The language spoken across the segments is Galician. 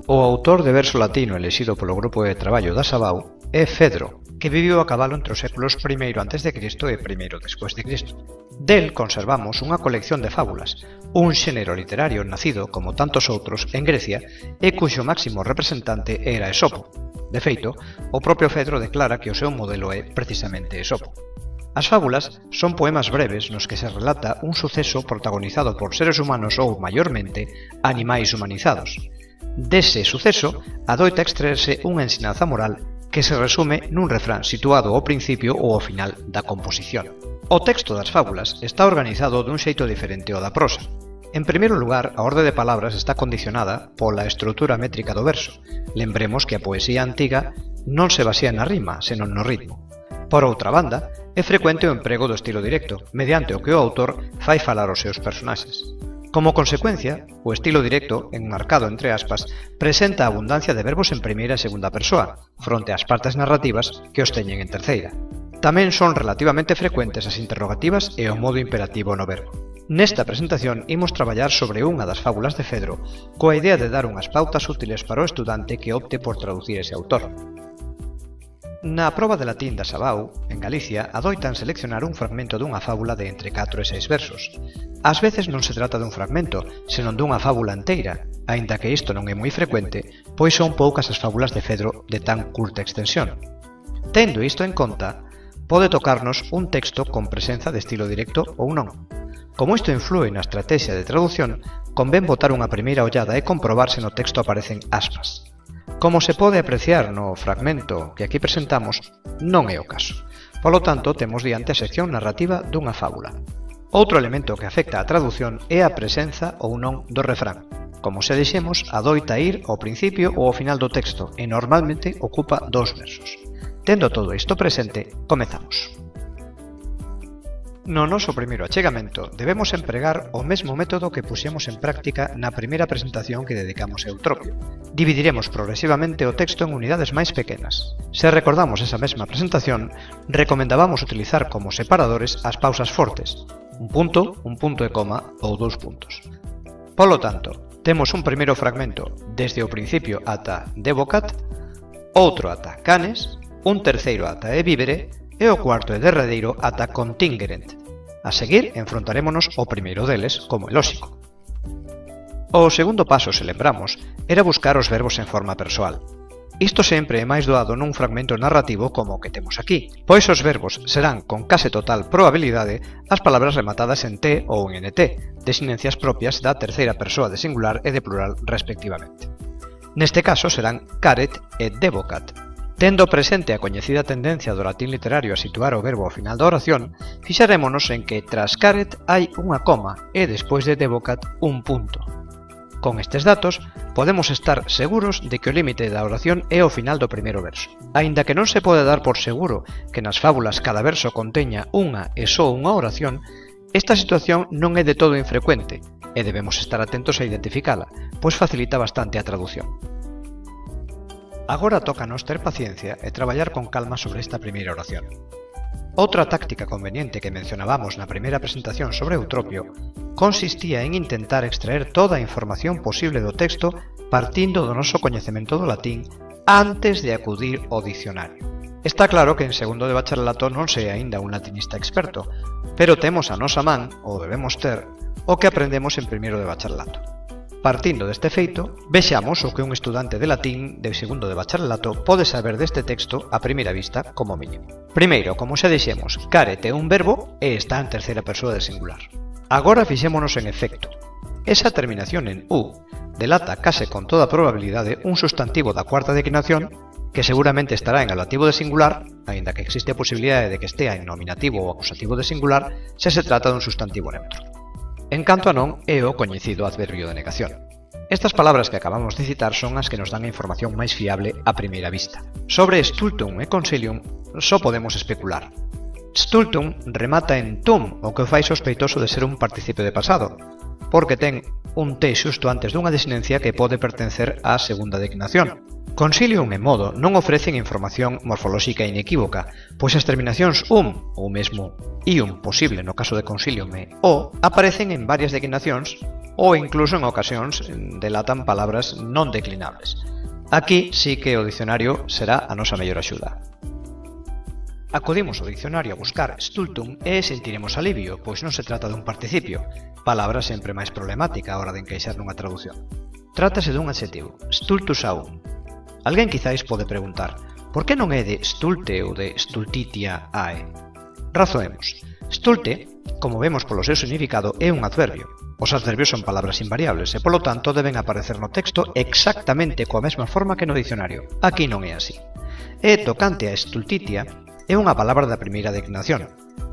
O autor de verso latino elixido polo grupo de traballo da Sabau é Fedro, que viviu a cabalo entre os séculos I a.C. e I despois de Cristo. Del conservamos unha colección de fábulas, un xénero literario nacido, como tantos outros, en Grecia e cuxo máximo representante era Esopo. De feito, o propio Fedro declara que o seu modelo é precisamente Esopo. As fábulas son poemas breves nos que se relata un suceso protagonizado por seres humanos ou, maiormente, animais humanizados. Dese suceso adoita extraerse unha ensinanza moral que se resume nun refrán situado ao principio ou ao final da composición. O texto das fábulas está organizado dun xeito diferente ao da prosa. En primeiro lugar, a orde de palabras está condicionada pola estrutura métrica do verso. Lembremos que a poesía antiga non se basía na rima, senón no ritmo. Por outra banda, é frecuente o emprego do estilo directo, mediante o que o autor fai falar os seus personaxes. Como consecuencia, o estilo directo, enmarcado entre aspas, presenta abundancia de verbos en primeira e segunda persoa, fronte ás partes narrativas que os teñen en terceira. Tamén son relativamente frecuentes as interrogativas e o modo imperativo no verbo. Nesta presentación imos traballar sobre unha das fábulas de Fedro, coa idea de dar unhas pautas útiles para o estudante que opte por traducir ese autor. Na proba de latín da Sabau, en Galicia, adoitan seleccionar un fragmento dunha fábula de entre 4 e 6 versos. Ás veces non se trata dun fragmento, senón dunha fábula inteira, aínda que isto non é moi frecuente, pois son poucas as fábulas de Fedro de tan curta extensión. Tendo isto en conta, pode tocarnos un texto con presenza de estilo directo ou non. Como isto influe na estrategia de traducción, convén botar unha primeira ollada e comprobar se no texto aparecen aspas. Como se pode apreciar no fragmento que aquí presentamos, non é o caso. Polo tanto, temos diante a sección narrativa dunha fábula. Outro elemento que afecta a traducción é a presenza ou non do refrán. Como se dixemos, adoita ir ao principio ou ao final do texto e normalmente ocupa 2 versos. Tendo todo isto presente, comezamos. No noso primeiro achegamento debemos empregar o mesmo método que puxemos en práctica na primeira presentación que dedicamos a Eutropio. Dividiremos progresivamente o texto en unidades máis pequenas. Se recordamos esa mesma presentación, recomendábamos utilizar como separadores as pausas fortes, un punto e coma ou 2 puntos. Polo tanto, temos un primeiro fragmento desde o principio ata devocat, outro ata canes, un terceiro ata e vivere e o cuarto e derradeiro ata contingerent. A seguir, enfrontarémonos ao primeiro deles, como é lóxico. O segundo paso, se lembramos, era buscar os verbos en forma persoal. Isto sempre é máis doado nun fragmento narrativo como o que temos aquí, pois os verbos serán con case total probabilidade as palabras rematadas en T ou en NT, desinencias propias da terceira persoa de singular e de plural respectivamente. Neste caso serán caret e devocat. Tendo presente a coñecida tendencia do latín literario a situar o verbo ao final da oración, fixarémonos en que tras caret hai unha coma e despois de devocat un punto. Con estes datos, podemos estar seguros de que o límite da oración é o final do primeiro verso. Aínda que non se pode dar por seguro que nas fábulas cada verso conteña unha e só unha oración, esta situación non é de todo infrecuente e debemos estar atentos a identificala, pois facilita bastante a tradución. Agora tócanos ter paciencia e traballar con calma sobre esta primeira oración. Outra táctica conveniente que mencionábamos na primeira presentación sobre Eutropio consistía en intentar extraer toda a información posible do texto partindo do noso coñecemento do latín antes de acudir ao dicionario. Está claro que en segundo de bacharelato non sei aínda un latinista experto, pero temos a nosa man, ou debemos ter, o que aprendemos en primeiro de bacharelato. Partindo deste feito, vexamos o que un estudante de latín de segundo de bacharelato pode saber deste texto a primeira vista como mínimo. Primeiro, como xa dixemos, caret é un verbo e está en terceira persoa de singular. Agora fixémonos en efecto. Esa terminación en U delata case con toda probabilidade un sustantivo da cuarta declinación que seguramente estará en ablativo de singular, aínda que existe a posibilidade de que estea en nominativo ou acusativo de singular se se trata dun sustantivo neutro. En canto a non, é o coñecido adverbio de negación. Estas palabras que acabamos de citar son as que nos dan a información máis fiable a primeira vista. Sobre stultum e consilium só podemos especular. Stultum remata en tum, o que o fai sospeitoso de ser un participio de pasado, porque ten un T xusto antes dunha desinencia que pode pertencer á segunda declinación. Consilium e modo non ofrecen información morfolóxica inequívoca, pois as terminacións ou mesmo ium posible no caso de consilium e o aparecen en varias declinacións ou incluso en ocasións delatan palabras non declinables. Aquí sí que o dicionario será a nosa mellor axuda. Acudimos ao dicionario a buscar stultum e sentiremos alivio, pois non se trata dun participio, palabra sempre máis problemática a hora de encaixar nunha traducción. Trátase dun adxetivo, stultus aum. Alguén quizáis pode preguntar, por que non é de stulte ou de stultitia ae? Razoemos. Stulte, como vemos polo seu significado, é un adverbio. Os adverbios son palabras invariables e, polo tanto, deben aparecer no texto exactamente coa mesma forma que no dicionario. Aquí non é así. E tocante a stultitia, é unha palabra da primeira declinación.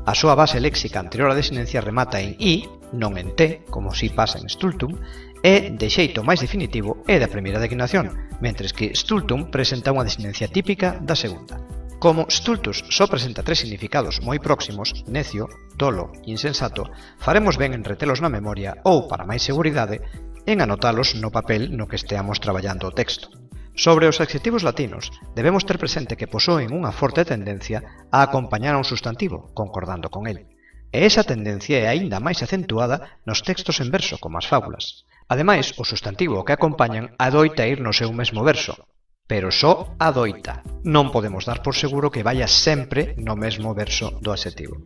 A súa base léxica anterior á desinencia remata en i, non en t, como si pasa en stultum, e, de xeito máis definitivo, é da primeira declinación, mentres que stultum presenta unha desinencia típica da segunda. Como stultus só presenta tres significados moi próximos, necio, tolo e insensato, faremos ben en retelos na memoria ou, para máis seguridade, en anotalos no papel no que esteamos traballando o texto. Sobre os adxetivos latinos, debemos ter presente que posoen unha forte tendencia a acompañar a un substantivo, concordando con el. E esa tendencia é aínda máis acentuada nos textos en verso, como as fábulas. Ademais, o substantivo que acompañan adoita ir no seu mesmo verso, pero só adoita. Non podemos dar por seguro que vaya sempre no mesmo verso do adxetivo.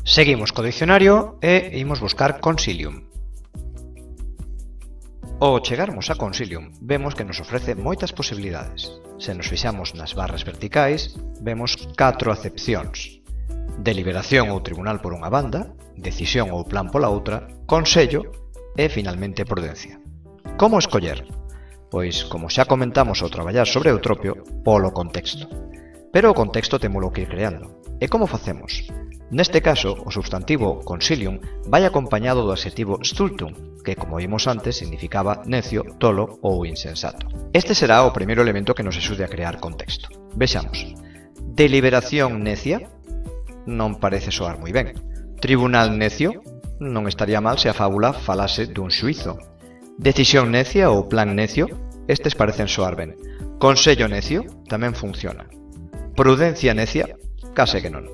Seguimos co dicionario e imos buscar consilium. Ao chegarmos a consilium, vemos que nos ofrece moitas posibilidades. Se nos fixamos nas barras verticais, vemos 4 acepcións. Deliberación ou tribunal por unha banda, decisión ou plan pola outra, consello e, finalmente, prudencia. Como escoller? Pois, como xa comentamos ao traballar sobre eutropio, polo contexto. Pero o contexto témolo que ir creando. E como facemos? Neste caso, o substantivo consilium vai acompañado do adxetivo stultum, que, como vimos antes, significaba necio, tolo ou insensato. Este será o primeiro elemento que nos axude a crear contexto. Vexamos. Deliberación necia? Non parece soar moi ben. Tribunal necio? Non estaría mal se a fábula falase dun xuízo. Decisión necia ou plan necio? Estes parecen soar ben. Consello necio? Tamén funciona. Prudencia necia? Case que non.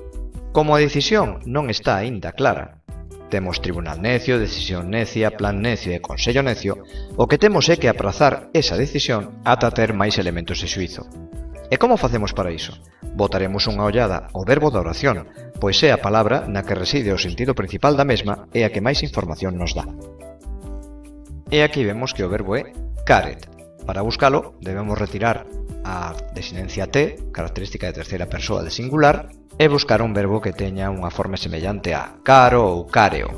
Como a decisión non está aínda clara, temos tribunal necio, decisión necia, plan necio e consello necio, o que temos é que aprazar esa decisión ata ter máis elementos de xuízo. E como facemos para iso? Botaremos unha ollada ao verbo da oración, pois é a palabra na que reside o sentido principal da mesma e a que máis información nos dá. E aquí vemos que o verbo é caret. Para buscalo, debemos retirar a desinencia T, característica de terceira persoa de singular, e buscar un verbo que teña unha forma semellante a caro ou careo.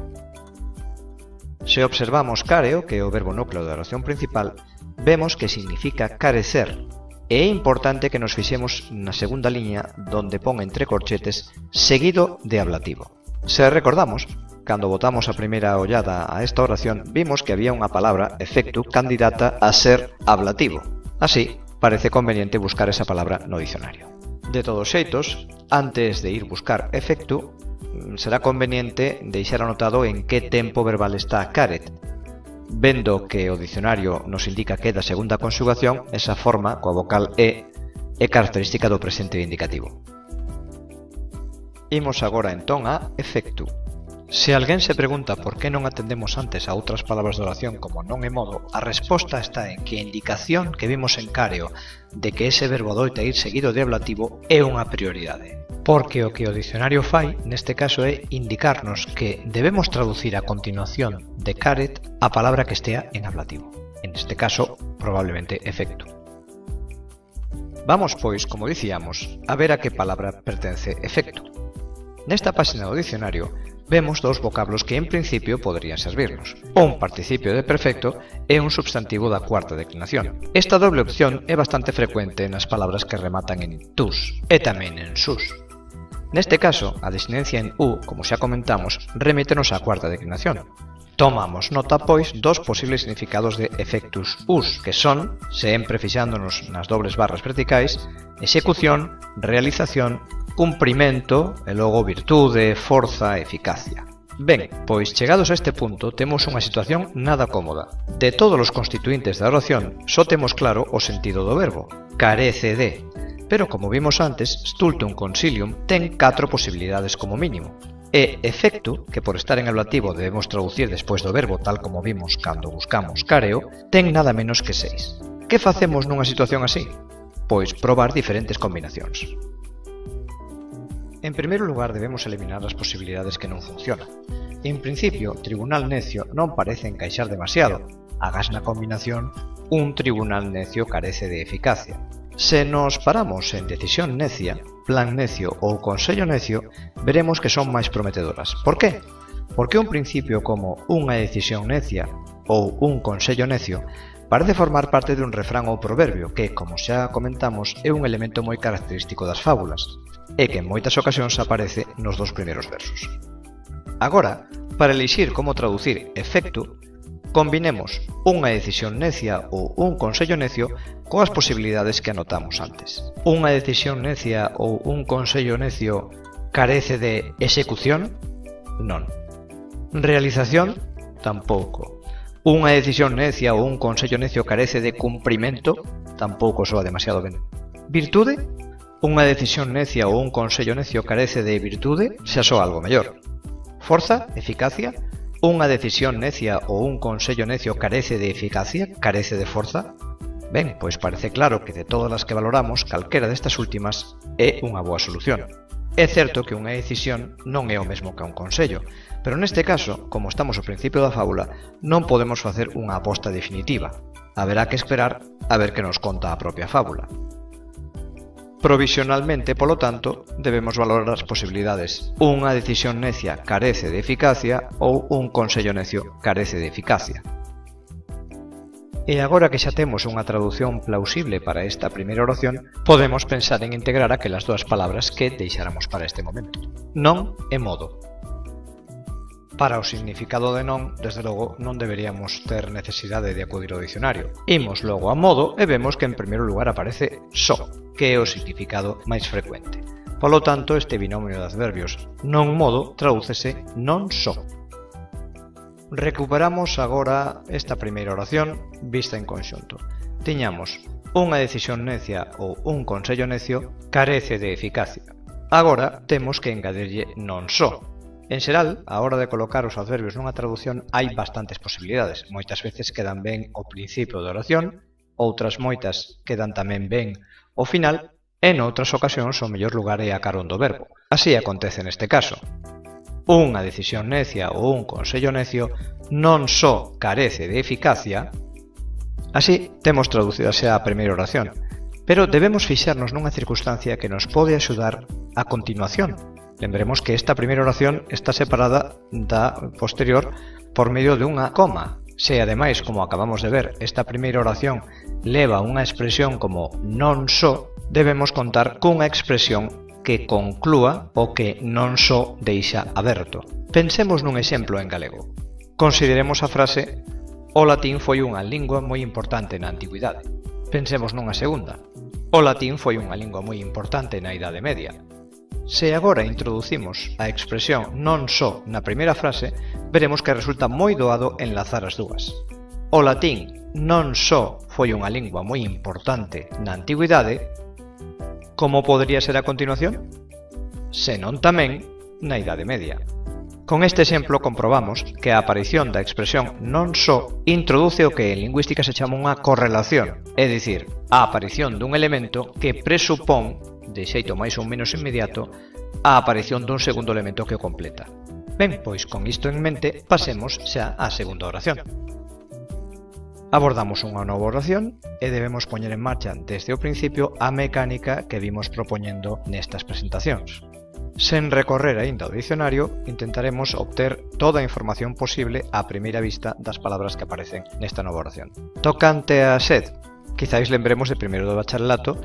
Se observamos careo, que é o verbo núcleo da oración principal, vemos que significa carecer, e é importante que nos fixemos na segunda liña donde pon entre corchetes seguido de ablativo. Se recordamos, cando botamos a primeira ollada a esta oración, vimos que había unha palabra, efectu, candidata a ser ablativo. Así, parece conveniente buscar esa palabra no dicionario. De todos xeitos, antes de ir buscar efectu, será conveniente deixar anotado en que tempo verbal está caret. Vendo que o dicionario nos indica que é da segunda conxugación, esa forma, coa vocal é característica do presente indicativo. Imos agora entón a efectu. Se alguén se pregunta por que non atendemos antes a outras palabras de oración como non e modo, a resposta está en que a indicación que vimos en careo de que ese verbo adoita ir seguido de ablativo é unha prioridade. Porque o que o dicionario fai, neste caso, é indicarnos que debemos traducir a continuación de caret a palabra que estea en ablativo. En este caso, probablemente efectu. Vamos, pois, como dicíamos, a ver a que palabra pertence efectu. Nesta páxina do dicionario, vemos dous vocablos que en principio poderían servirnos. Un participio de perfecto e un substantivo da cuarta declinación. Esta doble opción é bastante frecuente nas palabras que rematan en tus e tamén en sus. Neste caso, a desinencia en u, como xa comentamos, remítenos á cuarta declinación. Tomamos nota, pois, dos posibles significados de efectus us, que son, sempre fixándonos nas dobles barras verticais, execución, realización, cumprimento e logo virtude, forza e eficacia. Ben, pois chegados a este punto temos unha situación nada cómoda. De todos os constituintes da oración só temos claro o sentido do verbo, carece de, pero como vimos antes, stultum consilium ten 4 posibilidades como mínimo. E efecto, que por estar en ablativo debemos traducir despois do verbo tal como vimos cando buscamos careo, ten nada menos que 6. Que facemos nunha situación así? Pois probar diferentes combinacións. En primeiro lugar debemos eliminar as posibilidades que non funcionan. En principio, tribunal necio non parece encaixar demasiado. Agás na combinación, un tribunal necio carece de eficacia. Se nos paramos en decisión necia, plan necio ou consello necio, veremos que son máis prometedoras. Por qué? Porque un principio como unha decisión necia ou un consello necio parece formar parte dun refrán ou proverbio que, como xa comentamos, é un elemento moi característico das fábulas e que en moitas ocasións aparece nos dos primeiros versos. Agora, para elixir como traducir efecto, combinemos unha decisión necia ou un consello necio coas posibilidades que anotamos antes. Unha decisión necia ou un consello necio carece de execución? Non. Realización? Tampouco. Unha decisión necia ou un consello necio carece de cumprimento? Tampouco soa demasiado ben. Virtude? Unha decisión necia ou un consello necio carece de virtude? Xa soa algo mellor. Forza? Eficacia? Unha decisión necia ou un consello necio carece de eficacia? Carece de forza? Ben, pois parece claro que de todas as que valoramos, calquera destas últimas é unha boa solución. É certo que unha decisión non é o mesmo que un consello, pero neste caso, como estamos ao principio da fábula, non podemos facer unha aposta definitiva. Haberá que esperar a ver que nos conta a propia fábula. Provisionalmente, polo tanto, debemos valorar as posibilidades. Unha decisión necia carece de eficacia ou un consello necio carece de eficacia. E agora que xa temos unha traducción plausible para esta primeira oración, podemos pensar en integrar aquelas dúas palabras que deixáramos para este momento. Non e modo. Para o significado de non, desde logo, non deberíamos ter necesidade de acudir ao dicionario. Imos logo a modo e vemos que en primeiro lugar aparece só, que é o significado máis frecuente. Polo tanto, este binomio de adverbios non modo tradúcese non só. Recuperamos agora esta primeira oración vista en conxunto. Tiñamos unha decisión necia ou un consello necio carece de eficacia. Agora temos que engadirlle non só. En xeral, a hora de colocar os adverbios nunha traducción hai bastantes posibilidades. Moitas veces quedan ben ao principio da oración, outras moitas quedan tamén ben ao final, e noutras ocasións o mellor lugar é a carón do verbo. Así acontece neste caso. Unha decisión necia ou un consello necio non só carece de eficacia. Así temos traducida xa a primeira oración, pero debemos fixarnos nunha circunstancia que nos pode axudar a continuación. Lembremos que esta primeira oración está separada da posterior por medio de unha coma. Se ademais, como acabamos de ver, esta primeira oración leva unha expresión como non só, debemos contar cunha expresión que conclúa o que non só deixa aberto. Pensemos nun exemplo en galego. Consideremos a frase "O latín foi unha lingua moi importante na antigüidade". Pensemos nunha segunda. O latín foi unha lingua moi importante na Idade Media. Se agora introducimos a expresión non só na primeira frase, veremos que resulta moi doado enlazar as dúas. O latín non só foi unha lingua moi importante na antigüidade, como podería ser a continuación? Senón tamén na Idade Media. Con este exemplo comprobamos que a aparición da expresión non só introduce o que en lingüística se chama unha correlación, é dicir, a aparición dun elemento que presupón, de xeito máis ou menos inmediato, a aparición dun segundo elemento que o completa. Ben, pois con isto en mente, pasemos xa á segunda oración. Abordamos unha nova oración e debemos poñer en marcha desde o principio a mecánica que vimos propoñendo nestas presentacións. Sen recorrer aínda ao dicionario, intentaremos obter toda a información posible á primeira vista das palabras que aparecen nesta nova oración. Tocante a sed, quizáis lembremos de primeiro do bacharelato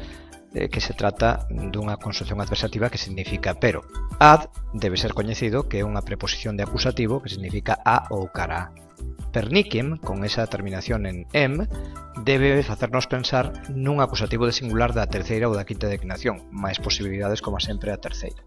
que se trata dunha construcción adversativa que significa pero. Ad debe ser coñecido que é unha preposición de acusativo que significa a ou cara a. Perniciem, con esa terminación en em, debe facernos pensar nun acusativo de singular da terceira ou da quinta declinación, máis posibilidades como sempre a terceira.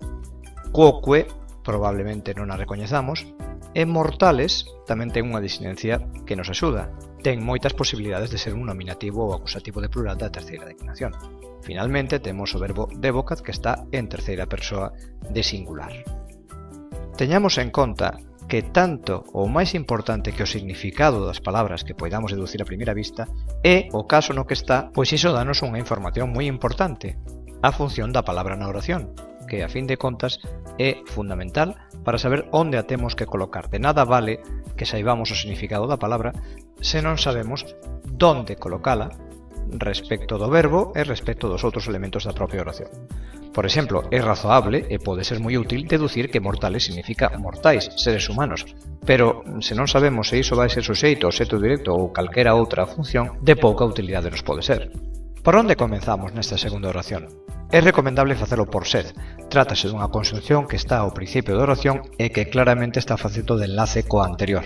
Quoque, probablemente non a recoñezamos, e mortales tamén ten unha disinencia que nos axuda. Ten moitas posibilidades de ser un nominativo ou acusativo de plural da terceira declinación. Finalmente temos o verbo devocat que está en terceira persoa de singular. Teñamos en conta que tanto ou máis importante que o significado das palabras que poidamos deducir a primeira vista é o caso no que está, pois iso danos unha información moi importante, a función da palabra na oración, que a fin de contas é fundamental para saber onde a temos que colocar. De nada vale que saibamos o significado da palabra se non sabemos onde colocala respecto do verbo e respecto dos outros elementos da propia oración. Por exemplo, é razoable e pode ser moi útil deducir que mortales significa mortais, seres humanos, pero se non sabemos se iso vai ser suxeito, obxecto directo ou calquera outra función, de pouca utilidade nos pode ser. Por onde comenzamos nesta segunda oración? É recomendable facelo por sed. Trátase dunha conxunción que está ao principio da oración e que claramente está facendo de enlace coa anterior.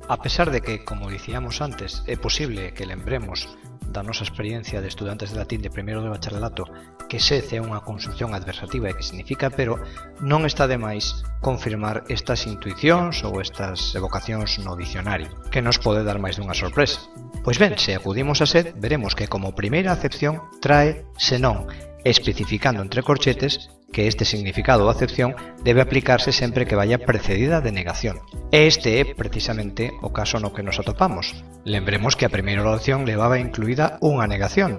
A pesar de que, como dicíamos antes, é posible que lembremos da nosa experiencia de estudantes de latín de primeiro de bacharelato que sed é unha conxunción adversativa e que significa pero, non está de máis confirmar estas intuicións ou estas evocacións no dicionario, que nos pode dar máis dunha sorpresa. Pois ben, se acudimos a sed, veremos que como primeira acepción trae senón, especificando entre corchetes que este significado ou acepción debe aplicarse sempre que vaya precedida de negación. E este é precisamente o caso no que nos atopamos. Lembremos que a primeira oración levaba incluída unha negación.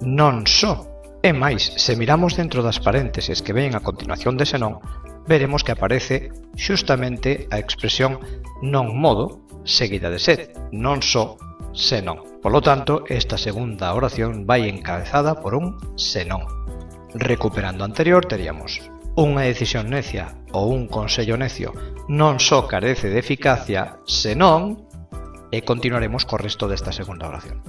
Non só. E máis, se miramos dentro das parénteses que veñen a continuación de senón, veremos que aparece xustamente a expresión non modo seguida de sed, non só senón. Polo tanto, esta segunda oración vai encabezada por un senón. Recuperando a anterior, teríamos unha decisión necia ou un consello necio non só carece de eficacia, senón, e continuaremos co resto desta segunda oración.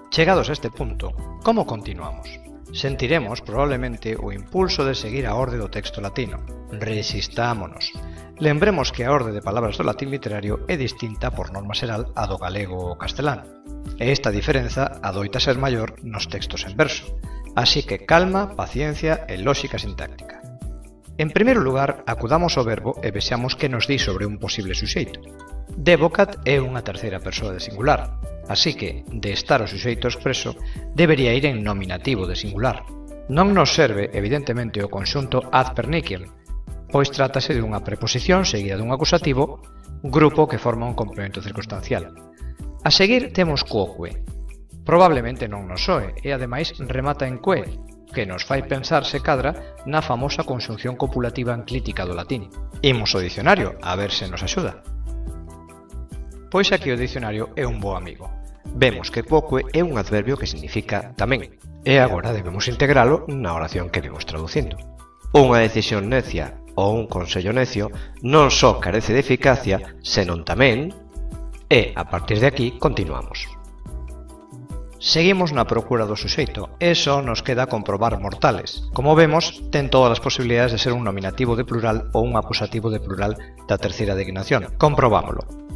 Chegados a este punto, como continuamos? Sentiremos probablemente o impulso de seguir a orde do texto latino. Resistámonos. Lembremos que a orde de palabras do latín literario é distinta por norma xeral a do galego ou castelán, e esta diferenza adoita ser maior nos textos en verso. Así que calma, paciencia e lóxica sintáctica. En primeiro lugar, acudamos ao verbo e vexamos que nos di sobre un posible suxeito. Devocat é unha terceira persoa de singular, así que, de estar o suxeito expreso, debería ir en nominativo de singular. Non nos serve, evidentemente, o conxunto ad perniciem, pois trátase de unha preposición seguida dun acusativo, grupo que forma un complemento circunstancial. A seguir temos quoque. Probablemente non nos soe e ademais remata en que, que nos fai pensar se cadra na famosa conxunción copulativa enclítica do latín. Imos ao dicionario a ver se nos axuda. Pois aquí o dicionario é un bo amigo. Vemos que quoque é un adverbio que significa tamén, e agora debemos integralo na oración que vimos traducindo. Unha decisión necia ou un consello necio non só carece de eficacia, senón tamén, e a partir de aquí continuamos. Seguimos na procura do suxeito, e só nos queda comprobar mortales. Como vemos, ten todas as posibilidades de ser un nominativo de plural ou un acusativo de plural da terceira declinación. Comprobámolo.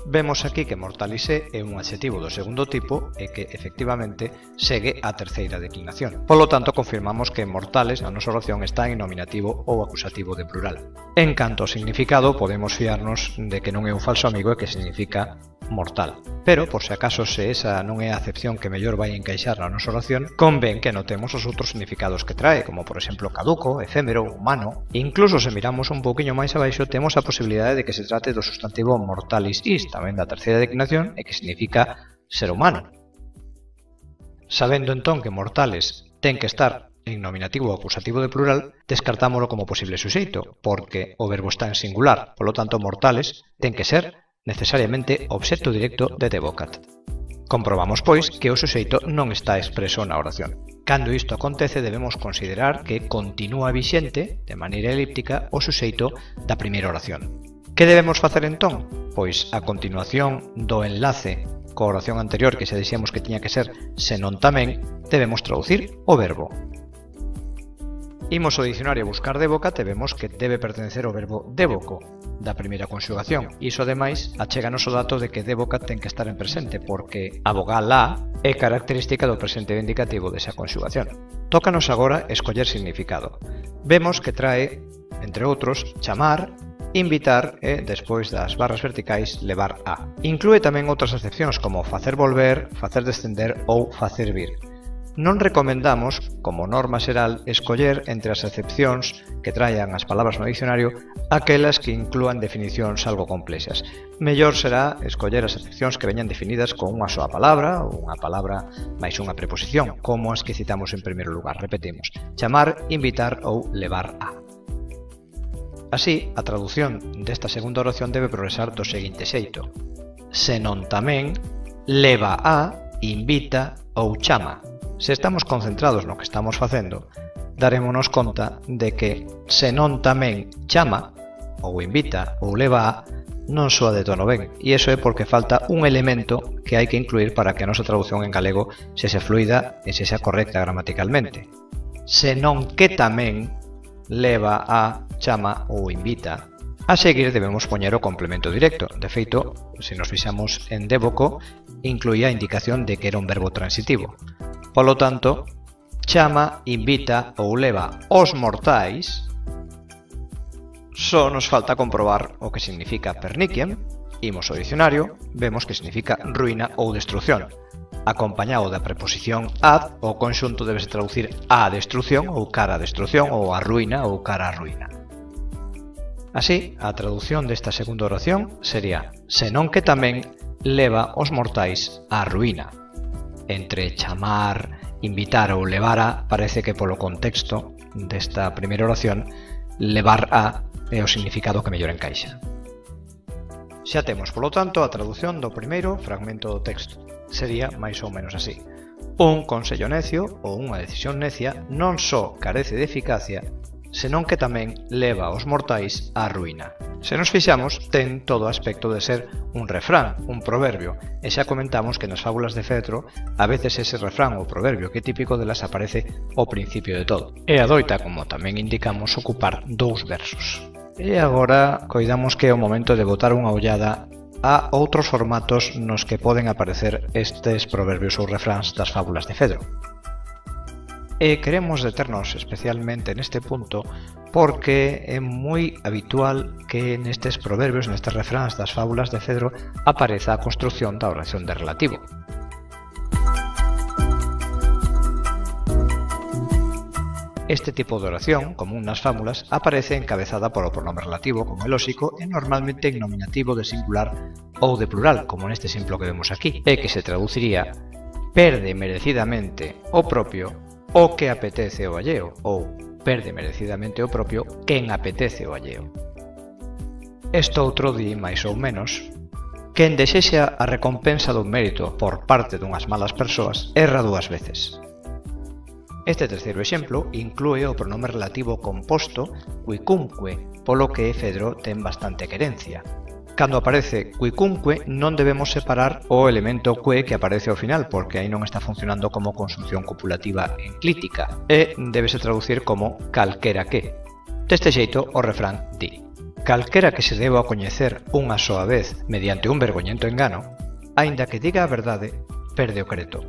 Vemos aquí que mortalis é un adxetivo do segundo tipo e que, efectivamente, segue a terceira declinación. Polo tanto, confirmamos que mortales na nosa oración está en nominativo ou acusativo de plural. En canto ao significado, podemos fiarnos de que non é un falso amigo e que significa mortal. Pero, por se acaso, se esa non é a acepción que mellor vai encaixar na nosa oración, convén que notemos os outros significados que trae, como por exemplo caduco, efémero, humano. Incluso se miramos un pouquiño máis abaixo, temos a posibilidade de que se trate do sustantivo mortalis is, tamén da terceira declinación, e que significa ser humano. Sabendo entón que mortales ten que estar en nominativo ou acusativo de plural, descartámoslo como posible suxeito, porque o verbo está en singular, polo tanto mortales ten que ser necesariamente obxecto directo de devocat. Comprobamos, pois, que o suxeito non está expreso na oración. Cando isto acontece, debemos considerar que continúa vixente, de maneira elíptica, o suxeito da primeira oración. Que debemos facer entón? Pois, a continuación do enlace coa oración anterior, que xa dixemos que tiña que ser senón tamén, debemos traducir o verbo. Imos ao dicionario a buscar devocat e vemos que debe pertenecer ao verbo devoco, da primeira conxugación. Iso, ademais, achéganos o dato de que devocat ten que estar en presente, porque a vogal a é característica do presente indicativo desa conxugación. Tócanos agora escoller significado. Vemos que trae, entre outros, chamar, invitar e, despois das barras verticais, levar a. Inclúe tamén outras acepcións como facer volver, facer descender ou facer vir. Non recomendamos, como norma xeral, escoller entre as excepcións que traian as palabras no dicionario aquelas que inclúan definicións algo complexas. Mellor será escoller as excepcións que veñan definidas con unha soa palabra ou unha palabra máis unha preposición, como as que citamos en primeiro lugar. Repetimos: chamar, invitar ou levar a. Así, a traducción desta segunda oración debe progresar do seguinte xeito: senón tamén leva a, invita ou chama. Se estamos concentrados no que estamos facendo, darémonos conta de que senón tamén chama, ou invita, ou leva a, non soa de tono ben, e iso é porque falta un elemento que hai que incluir para que a nosa traducción en galego sexa fluida e sexa correcta gramaticalmente. Senón que tamén leva a, chama ou invita. A seguir debemos poñer o complemento directo. De feito, se nos fixamos en Dévoco, incluía a indicación de que era un verbo transitivo. Polo tanto, chama, invita ou leva os mortais. Só nos falta comprobar o que significa perniquiem. Imos ao dicionario, vemos que significa ruína ou destrucción. Acompañado da preposición ad, o conxunto debese traducir a destrucción ou cara a destrucción ou a ruína ou cara a ruína. Así, a traducción desta segunda oración sería: senón que tamén leva os mortais á ruína. Entre chamar, invitar ou levar a, parece que polo contexto desta primeira oración, levar a é o significado que mellor encaixa. Xa temos, polo tanto, a traducción do primeiro fragmento do texto. Sería máis ou menos así: un consello necio ou unha decisión necia non só carece de eficacia, senón que tamén leva os mortais á ruína. Se nos fixamos, ten todo o aspecto de ser un refrán, un proverbio, e xa comentamos que nas fábulas de Fedro a veces ese refrán ou proverbio que é típico delas aparece ao principio de todo, e adoita, como tamén indicamos, ocupar dous versos. E agora coidamos que é o momento de botar unha ollada a outros formatos nos que poden aparecer estes proverbios ou refráns das fábulas de Fedro. E queremos deternos especialmente neste punto porque é moi habitual que nestes proverbios, nestes refráns das fábulas de Fedro, apareza a construción da oración de relativo. Este tipo de oración, común nas fábulas, aparece encabezada polo pronome relativo, como é lóxico, e normalmente en nominativo de singular ou de plural, como neste exemplo que vemos aquí, e que se traduciría: perde merecidamente o propio o que apetece o alleo, ou perde merecidamente o propio quen apetece o alleo. Isto outro di, máis ou menos, quen desexa a recompensa dun mérito por parte dunhas malas persoas erra dúas veces. Este terceiro exemplo inclúe o pronome relativo composto quicumque, polo que Fedro ten bastante querencia. Cando aparece quicumque non debemos separar o elemento que aparece ao final, porque aí non está funcionando como conxunción copulativa enclítica e débese traducir como calquera que. Deste xeito o refrán di: calquera que se deba a coñecer unha soa vez mediante un vergoñento engano, aínda que diga a verdade, perde o creto.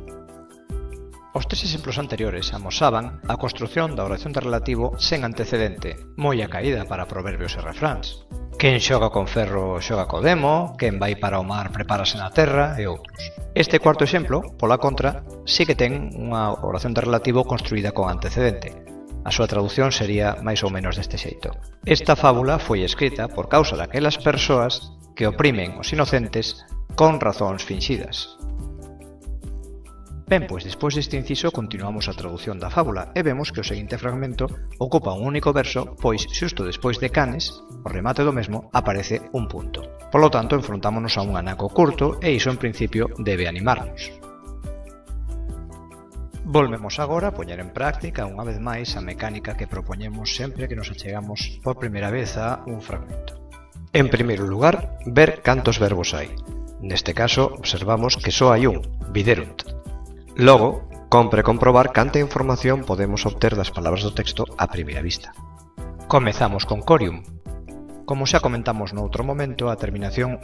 Os tres exemplos anteriores amosaban a construción da oración de relativo sen antecedente, moi acaída para proverbios e refráns. Quen xoga con ferro xoga co demo, quen vai para o mar prepárase na terra e outros. Este cuarto exemplo, pola contra, sí que ten unha oración de relativo construída con antecedente. A súa traducción sería máis ou menos deste xeito: esta fábula foi escrita por causa daquelas persoas que oprimen os inocentes con razóns finxidas. Ben, pois despois deste inciso continuamos a traducción da fábula e vemos que o seguinte fragmento ocupa un único verso, pois xusto despois de canes, o remate do mesmo, aparece un punto. Polo tanto, enfrontámonos a un anaco curto e iso en principio debe animarnos. Volvemos agora a poñer en práctica unha vez máis a mecánica que propoñemos sempre que nos achegamos por primeira vez a un fragmento. En primeiro lugar, ver cantos verbos hai. Neste caso, observamos que só hai un, viderunt. Logo, compre comprobar canta información podemos obter das palabras do texto a primeira vista. Comezamos con corium. Como xa comentamos noutro momento, a terminación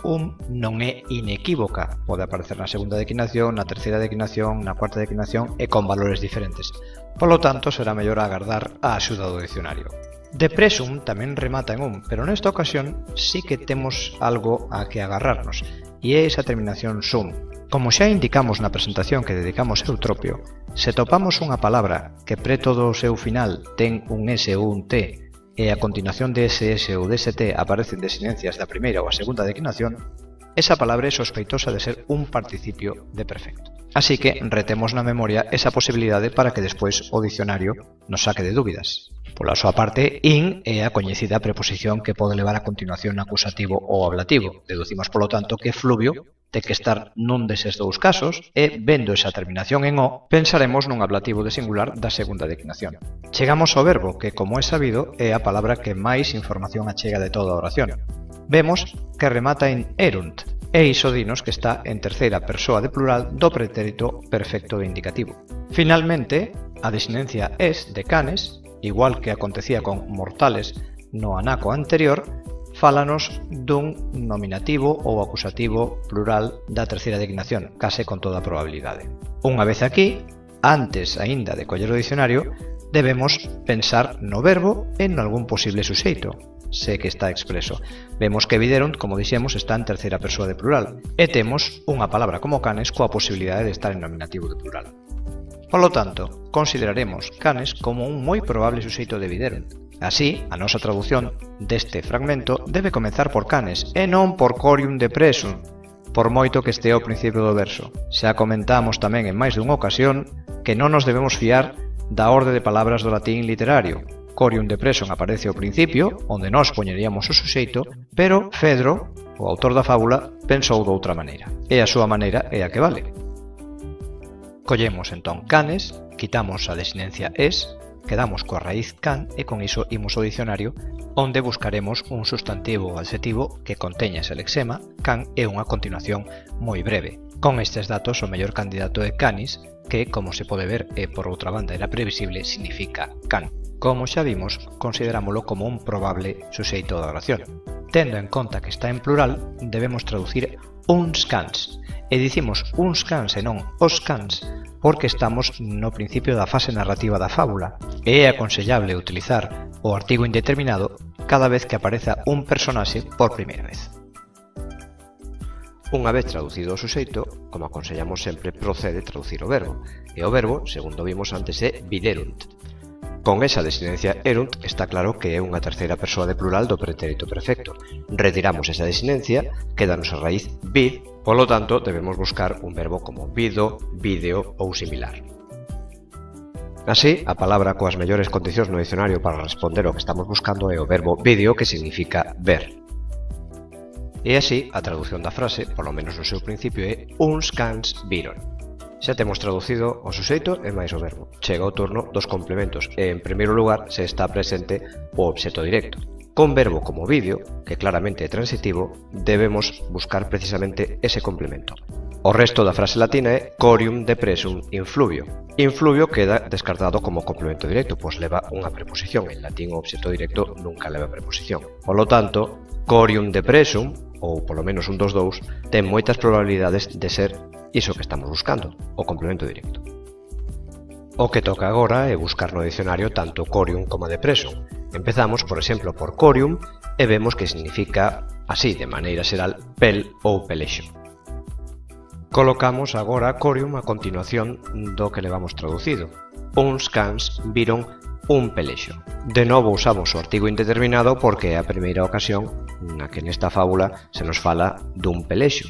non é inequívoca. Pode aparecer na segunda declinación, na terceira declinación, na cuarta declinación e con valores diferentes. Polo tanto, será mellor agardar a axuda do dicionario. Depresum tamén remata en pero nesta ocasión sí que temos algo a que agarrarnos, e é esa terminación sum. Como xa indicamos na presentación que dedicamos a Eutropio, Se topamos unha palabra que preto do seu final ten un S ou un T e a continuación de SS ou de ST aparecen desinencias da primeira ou a segunda declinación, esa palabra é sospeitosa de ser un participio de perfecto. Así que retemos na memoria esa posibilidade para que despois o dicionario nos saque de dúbidas. Pola súa parte, in é a coñecida preposición que pode levar a continuación acusativo ou ablativo. Deducimos, polo tanto, que fluvio ten que estar nun deses dous casos e, vendo esa terminación en o, pensaremos nun ablativo de singular da segunda declinación. Chegamos ao verbo, que, como é sabido, é a palabra que máis información achega de toda a oración. Vemos que remata en erunt, e iso dinos que está en terceira persoa de plural do pretérito perfecto de indicativo. Finalmente, a desinencia es de canes, igual que acontecía con mortales no anaco anterior, fálanos dun nominativo ou acusativo plural da terceira declinación, case con toda probabilidade. Unha vez aquí, antes aínda de coller o dicionario, debemos pensar no verbo e en algún posible suxeito, se que está expreso. Vemos que viderunt, como dixemos, está en terceira persoa de plural, e temos unha palabra como canes coa posibilidade de estar en nominativo de plural. Polo tanto, consideraremos canes como un moi probable suxeito de viderunt. Así, a nosa traducción deste fragmento debe comezar por canes e non por corium de presum, por moito que este ao principio do verso. Xa comentamos tamén en máis dunha ocasión que non nos debemos fiar da orde de palabras do latín literario. Corium de presum aparece ao principio, onde nós poñeríamos o suxeito, pero Fedro, o autor da fábula, pensou doutra maneira. E a súa maneira é a que vale. Collemos entón canes, quitamos a desinencia es, quedamos coa raíz can e con iso imos ao dicionario onde buscaremos un sustantivo ou adxetivo que conteña ese lexema, can é unha continuación moi breve. Con estes datos o mellor candidato é canis, que, como se pode ver e por outra banda era previsible, significa can. Como xa vimos, considerámolo como un probable suxeito da oración. Tendo en conta que está en plural, debemos traducir uns cans, e dicimos uns cans e non os cans, porque estamos no principio da fase narrativa da fábula, e é aconsellable utilizar o artigo indeterminado cada vez que apareza un personaxe por primeira vez. Unha vez traducido o suxeito, como aconsellamos sempre, procede traducir o verbo, e o verbo, segundo vimos antes, é viderunt. Con esa desinencia erunt está claro que é unha terceira persoa de plural do pretérito perfecto. Retiramos esa desinencia, quédanos a raíz vid, polo tanto debemos buscar un verbo como vido, vídeo ou similar. Así, a palabra coas mellores condicións no dicionario para responder o que estamos buscando é o verbo vídeo, que significa ver. E así, a traducción da frase, polo menos no seu principio, é uns cans viron. Xa temos traducido o suxeito e máis o verbo. Chega o turno dos complementos e, en primeiro lugar, se está presente o obxecto directo. Con verbo como vídeo, que claramente é transitivo, debemos buscar precisamente ese complemento. O resto da frase latina é corium de presum influvio. Influvio queda descartado como complemento directo, pois leva unha preposición. En latín o obxecto directo nunca leva preposición. Polo tanto, corium de presum, ou polo menos un dos dous, ten moitas probabilidades de ser iso que estamos buscando, o complemento directo. O que toca agora é buscar no dicionario tanto corium como de presum. Empezamos, por exemplo, por corium e vemos que significa, así de maneira xeral, pel ou pelexo. Colocamos agora corium a continuación do que levamos traducido. Uns cans viron un pelexo. De novo usamos o artigo indeterminado porque é a primeira ocasión na que nesta fábula se nos fala dun pelexo.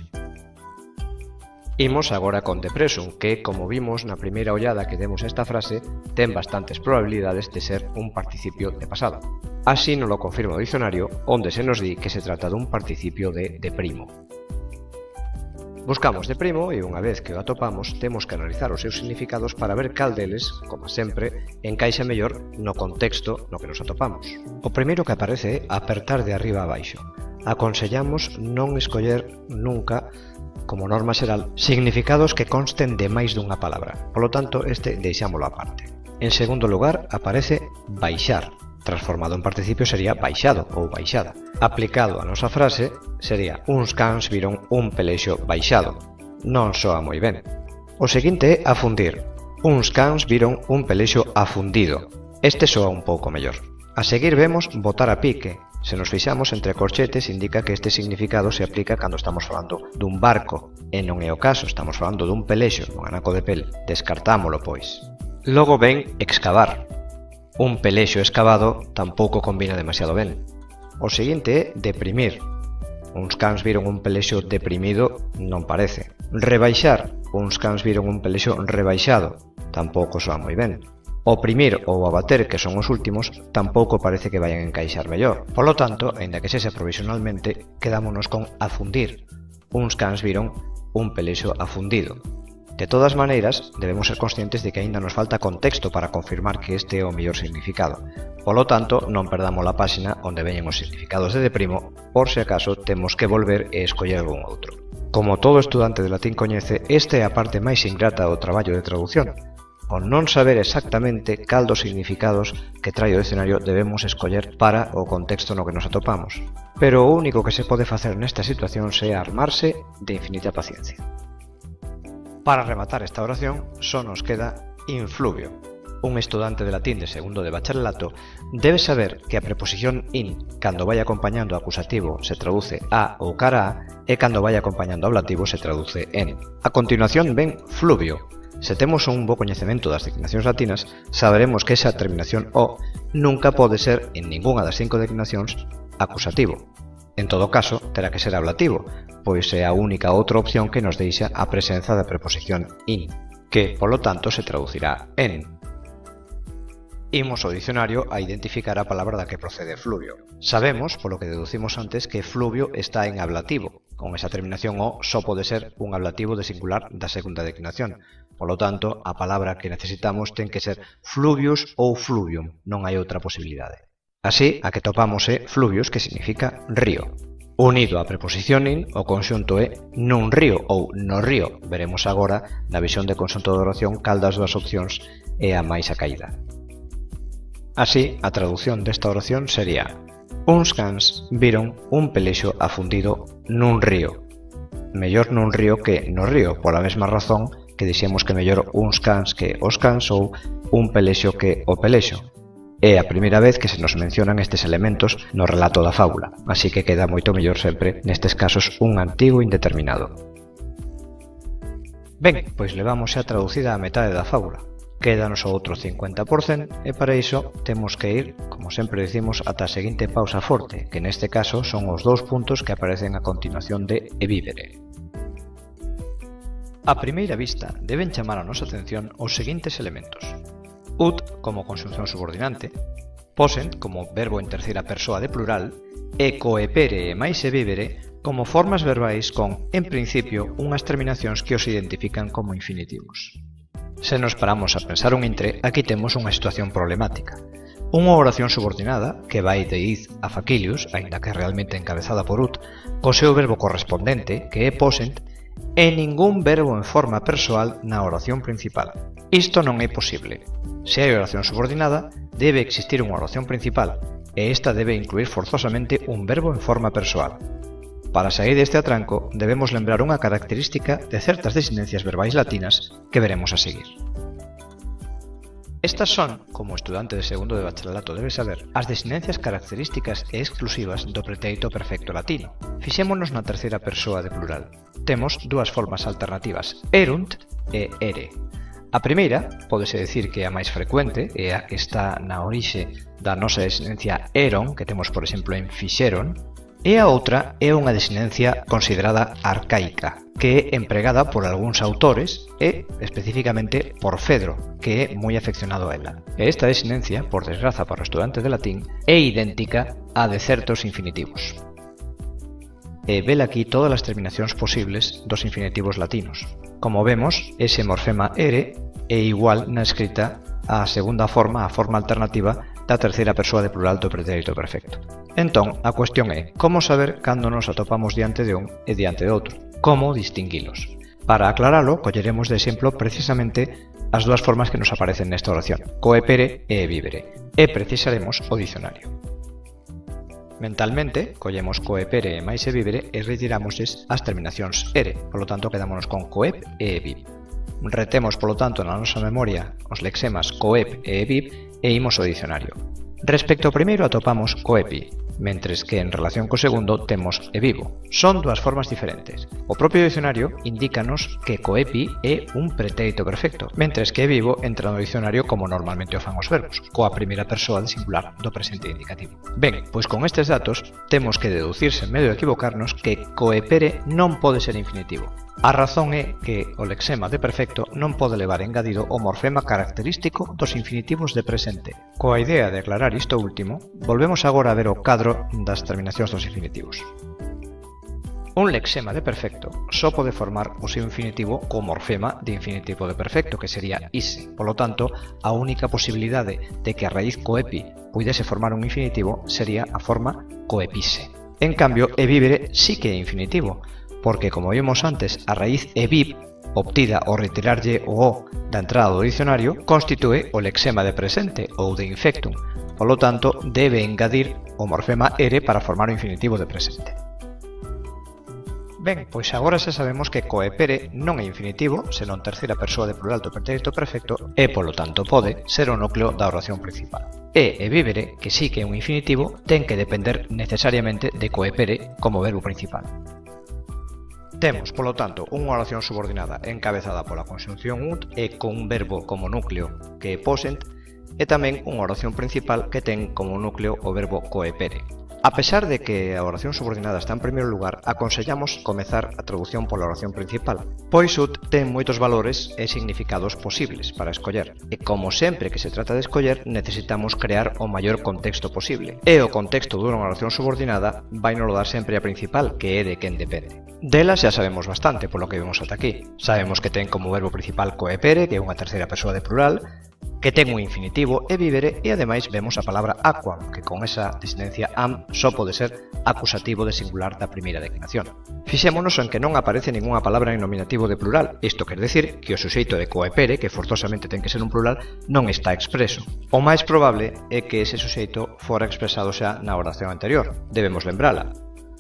Imos agora con de presum, que, como vimos na primeira ollada que demos esta frase, ten bastantes probabilidades de ser un participio de pasado. Así nos lo confirma o dicionario, onde se nos di que se trata dun participio de primo. Buscamos de primo e unha vez que o atopamos, temos que analizar os seus significados para ver cal deles, como sempre, encaixa mellor no contexto no que nos atopamos. O primeiro que aparece é apertar de arriba a baixo. Aconsellamos non escoller nunca, como norma xeral, significados que consten de máis dunha palabra. Polo tanto, este deixámolo aparte. En segundo lugar, aparece baixar. Transformado en participio sería baixado ou baixada. Aplicado a nosa frase, sería uns cans viron un pelexo baixado. Non soa moi ben. O seguinte é afundir. Uns cans viron un pelexo afundido. Este soa un pouco mellor. A seguir vemos botar a pique, Se nos fixamos entre corchetes indica que este significado se aplica cando estamos falando dun barco, e non é o caso, estamos falando dun pelexo, dun anaco de pel, descartámolo pois. Logo ven excavar. Un pelexo excavado tampouco combina demasiado ben. O seguinte é deprimir. Uns cans viron un pelexo deprimido, non parece. Rebaixar. Uns cans viron un pelexo rebaixado, tampouco soa moi ben. Oprimir ou abater, que son os últimos, tampouco parece que vayan a encaixar mellor. Polo tanto, aínda que sexa provisionalmente, quedámonos con afundir. Uns cans viron un pelexo afundido. De todas maneiras, debemos ser conscientes de que aínda nos falta contexto para confirmar que este é o mellor significado. Polo tanto, non perdamos a páxina onde veñen os significados de deprimo, por se acaso temos que volver e escoller algún outro. Como todo estudante de latín coñece, esta é a parte máis ingrata do traballo de traducción. O non saber exactamente cal dos significados que trae o dicionario debemos escoller para o contexto no que nos atopamos. Pero o único que se pode facer nesta situación é armarse de infinita paciencia. Para rematar esta oración, só nos queda influvio. Un estudante de latín de segundo de bacharelato debe saber que a preposición in, cando vai acompañando o acusativo, se traduce a ou cara a, e cando vai acompañando o ablativo, se traduce en. A continuación ven fluvio. Se temos un bo coñecemento das declinacións latinas, saberemos que esa terminación o nunca pode ser, en ningunha das 5 declinacións, acusativo. En todo caso, terá que ser ablativo, pois é a única outra opción que nos deixa a presenza da preposición in, que, polo tanto, se traducirá en. Imos ao dicionario a identificar a palabra da que procede fluvio. Sabemos, polo que deducimos antes, que fluvio está en ablativo. Con esa terminación o só pode ser un ablativo de singular da segunda declinación. Polo tanto, a palabra que necesitamos ten que ser fluvius ou fluvium, non hai outra posibilidade. Así, a que topamos é fluvius, que significa río. Unido á preposición in, o conxunto é nun río ou no río. Veremos agora, na visión de conxunto de oración, cal das dúas opcións é a máis acaída. Así, a traducción desta oración sería: uns cans viron un pelexo afundido nun río. Mellor nun río que no río, pola mesma razón que dixemos que mellor uns cans que os cans ou un pelexo que o pelexo. É a primeira vez que se nos mencionan estes elementos no relato da fábula, así que queda moito mellor sempre, nestes casos, un antigo indeterminado. Ben, pois levamos xa traducida a metade da fábula. Quédanos o outro 50% e para iso temos que ir, como sempre dicimos, ata a seguinte pausa forte, que neste caso son os dous puntos que aparecen a continuación de e vivere. A primeira vista deben chamar a nosa atención os seguintes elementos: ut como conxunción subordinante, posent como verbo en terceira persoa de plural e coepere e máis e vivere como formas verbais con, en principio, unhas terminacións que os identifican como infinitivos. Se nos paramos a pensar un intre, aquí temos unha situación problemática. Unha oración subordinada, que vai de id a facilius, aínda que realmente encabezada por ut, co seu verbo correspondente, que é posent, e ningún verbo en forma persoal na oración principal. Isto non é posible. Se hai oración subordinada, debe existir unha oración principal, e esta debe incluir forzosamente un verbo en forma persoal. Para sair deste atranco, debemos lembrar unha característica de certas desinencias verbais latinas que veremos a seguir. Estas son, como o estudante de segundo de bacharelato debe saber, as desinencias características e exclusivas do pretérito perfecto latino. Fixémonos na terceira persoa de plural. Temos dúas formas alternativas, erunt e ere. A primeira, pódese decir que é a máis frecuente, é a que está na orixe da nosa desinencia eron, que temos por exemplo en fixeron, e a outra é unha desinencia considerada arcaica, que é empregada por algúns autores e, especificamente, por Fedro, que é moi afeccionado a ela. E esta desinencia, por desgraza para o estudante de latín, é idéntica á de certos infinitivos. E vela aquí todas as terminacións posibles dos infinitivos latinos. Como vemos, ese morfema ere é igual na escrita á segunda forma, a forma alternativa da terceira persoa de plural do pretérito perfecto. Entón, a cuestión é como saber cando nos atopamos diante de un e diante de outro, como distinguilos. Para aclaralo, colleremos de exemplo precisamente as dúas formas que nos aparecen nesta oración, coepere e vivere, e precisaremos o dicionario. Mentalmente, collemos coepere e máis e vivere e retiramosles as terminacións ere, polo tanto quedámonos con coep e viv. Retemos, polo tanto, na nosa memoria os lexemas coep e viv e imos ao dicionario. Respecto ao primeiro atopamos coepi, mentres que en relación co segundo temos e vivo. Son dúas formas diferentes. O propio dicionario indícanos que coepi é un pretérito perfecto, mentres que e vivo entra no dicionario como normalmente o fan os verbos, coa primeira persoa de singular do presente indicativo. Ben, pois con estes datos temos que deducir sen medo de equivocarnos que coepere non pode ser infinitivo. A razón é que o lexema de perfecto non pode levar engadido o morfema característico dos infinitivos de presente. Coa idea de aclarar isto último, volvemos agora a ver o cadro das terminacións dos infinitivos. Un lexema de perfecto só pode formar o seu infinitivo co morfema de infinitivo de perfecto, que sería ise. Polo tanto, a única posibilidade de que a raíz coepi puidese formar un infinitivo sería a forma coepise. En cambio, e vivere sí que é infinitivo, porque, como vimos antes, a raíz eviv, obtida ao retirarlle o o da entrada do dicionario, constitúe o lexema de presente ou de infectum. Polo tanto, debe engadir o morfema ere para formar o infinitivo de presente. Ben, pois agora xa sabemos que coepere non é infinitivo, senón terceira persoa de plural do pretérito perfecto e, polo tanto, pode ser o núcleo da oración principal. E vivere, que sí que é un infinitivo, ten que depender necesariamente de coepere como verbo principal. Temos, polo tanto, unha oración subordinada encabezada pola conxunción ut e con un verbo como núcleo que é posent, e tamén unha oración principal que ten como núcleo o verbo coepere. A pesar de que a oración subordinada está en primeiro lugar, aconsellamos comezar a traducción pola oración principal, pois ut ten moitos valores e significados posibles para escoller, e como sempre que se trata de escoller, necesitamos crear o maior contexto posible, e o contexto dunha oración subordinada vai nos dar sempre a principal, que é de quen depende. Delas xa sabemos bastante polo que vemos ata aquí. Sabemos que ten como verbo principal coepere, que é unha terceira persoa de plural, que ten un infinitivo e vivere, e ademais vemos a palabra aquam, que con esa descendencia am só pode ser acusativo de singular da primeira declinación. Fixémonos en que non aparece ningunha palabra en nominativo de plural. Isto quer decir que o suxeito de coepere, que forzosamente ten que ser un plural, non está expreso. O máis probable é que ese suxeito fora expresado xa na oración anterior. Debemos lembrala.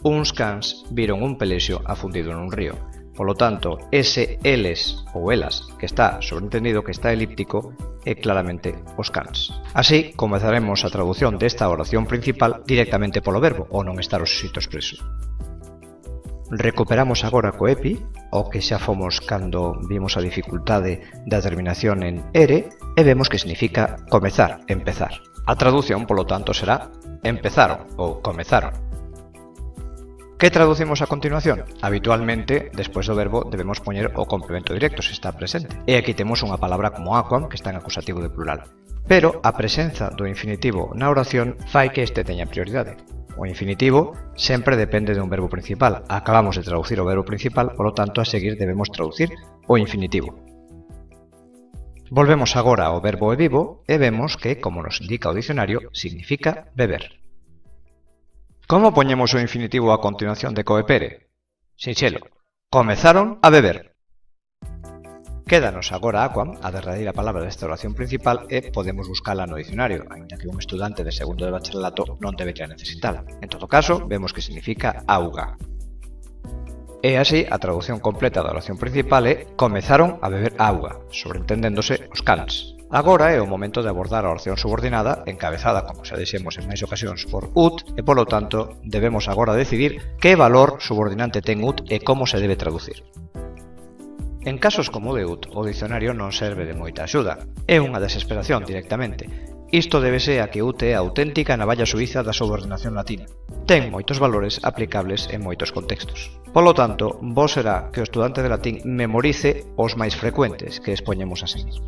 Uns cans viron un pelexio afundido nun río. Polo tanto, ese eles ou elas que está sobreentendido, que está elíptico, é claramente os cans. Así, comezaremos a traducción desta oración principal directamente polo verbo, ou non estar o suxeito expreso. Recuperamos agora coepi, o que xa fomos cando vimos a dificultade da terminación en ere, e vemos que significa comezar, empezar. A traducción, polo tanto, será empezaron ou comezaron. Que traducimos a continuación? Habitualmente, despois do verbo, debemos poñer o complemento directo se está presente. E aquí temos unha palabra como aquam, que está en acusativo de plural. Pero a presenza do infinitivo na oración fai que este teña prioridade. O infinitivo sempre depende dun verbo principal. Acabamos de traducir o verbo principal, polo tanto, a seguir debemos traducir o infinitivo. Volvemos agora ao verbo e vivo e vemos que, como nos indica o dicionario, significa beber. Como poñemos o infinitivo a continuación de coepere? Sinxelo, comezaron a beber. Quédanos agora aquam, a derradeira palabra desta oración principal, e podemos buscala no dicionario, aínda que un estudante de segundo de bacharelato non debería necesitala. En todo caso, vemos que significa auga. E así, a traducción completa da oración principal é comezaron a beber auga, sobreentendéndose os cans. Agora é o momento de abordar a oración subordinada, encabezada, como xa dixemos en máis ocasións, por ut, e polo tanto debemos agora decidir que valor subordinante ten ut e como se debe traducir. En casos como o de ut, o dicionario non serve de moita axuda. É unha desesperación directamente. Isto débese a que ut é a auténtica navalla suíza da subordinación latina. Ten moitos valores aplicables en moitos contextos. Polo tanto, bo será que o estudante de latín memorice os máis frecuentes que expoñemos a seguir.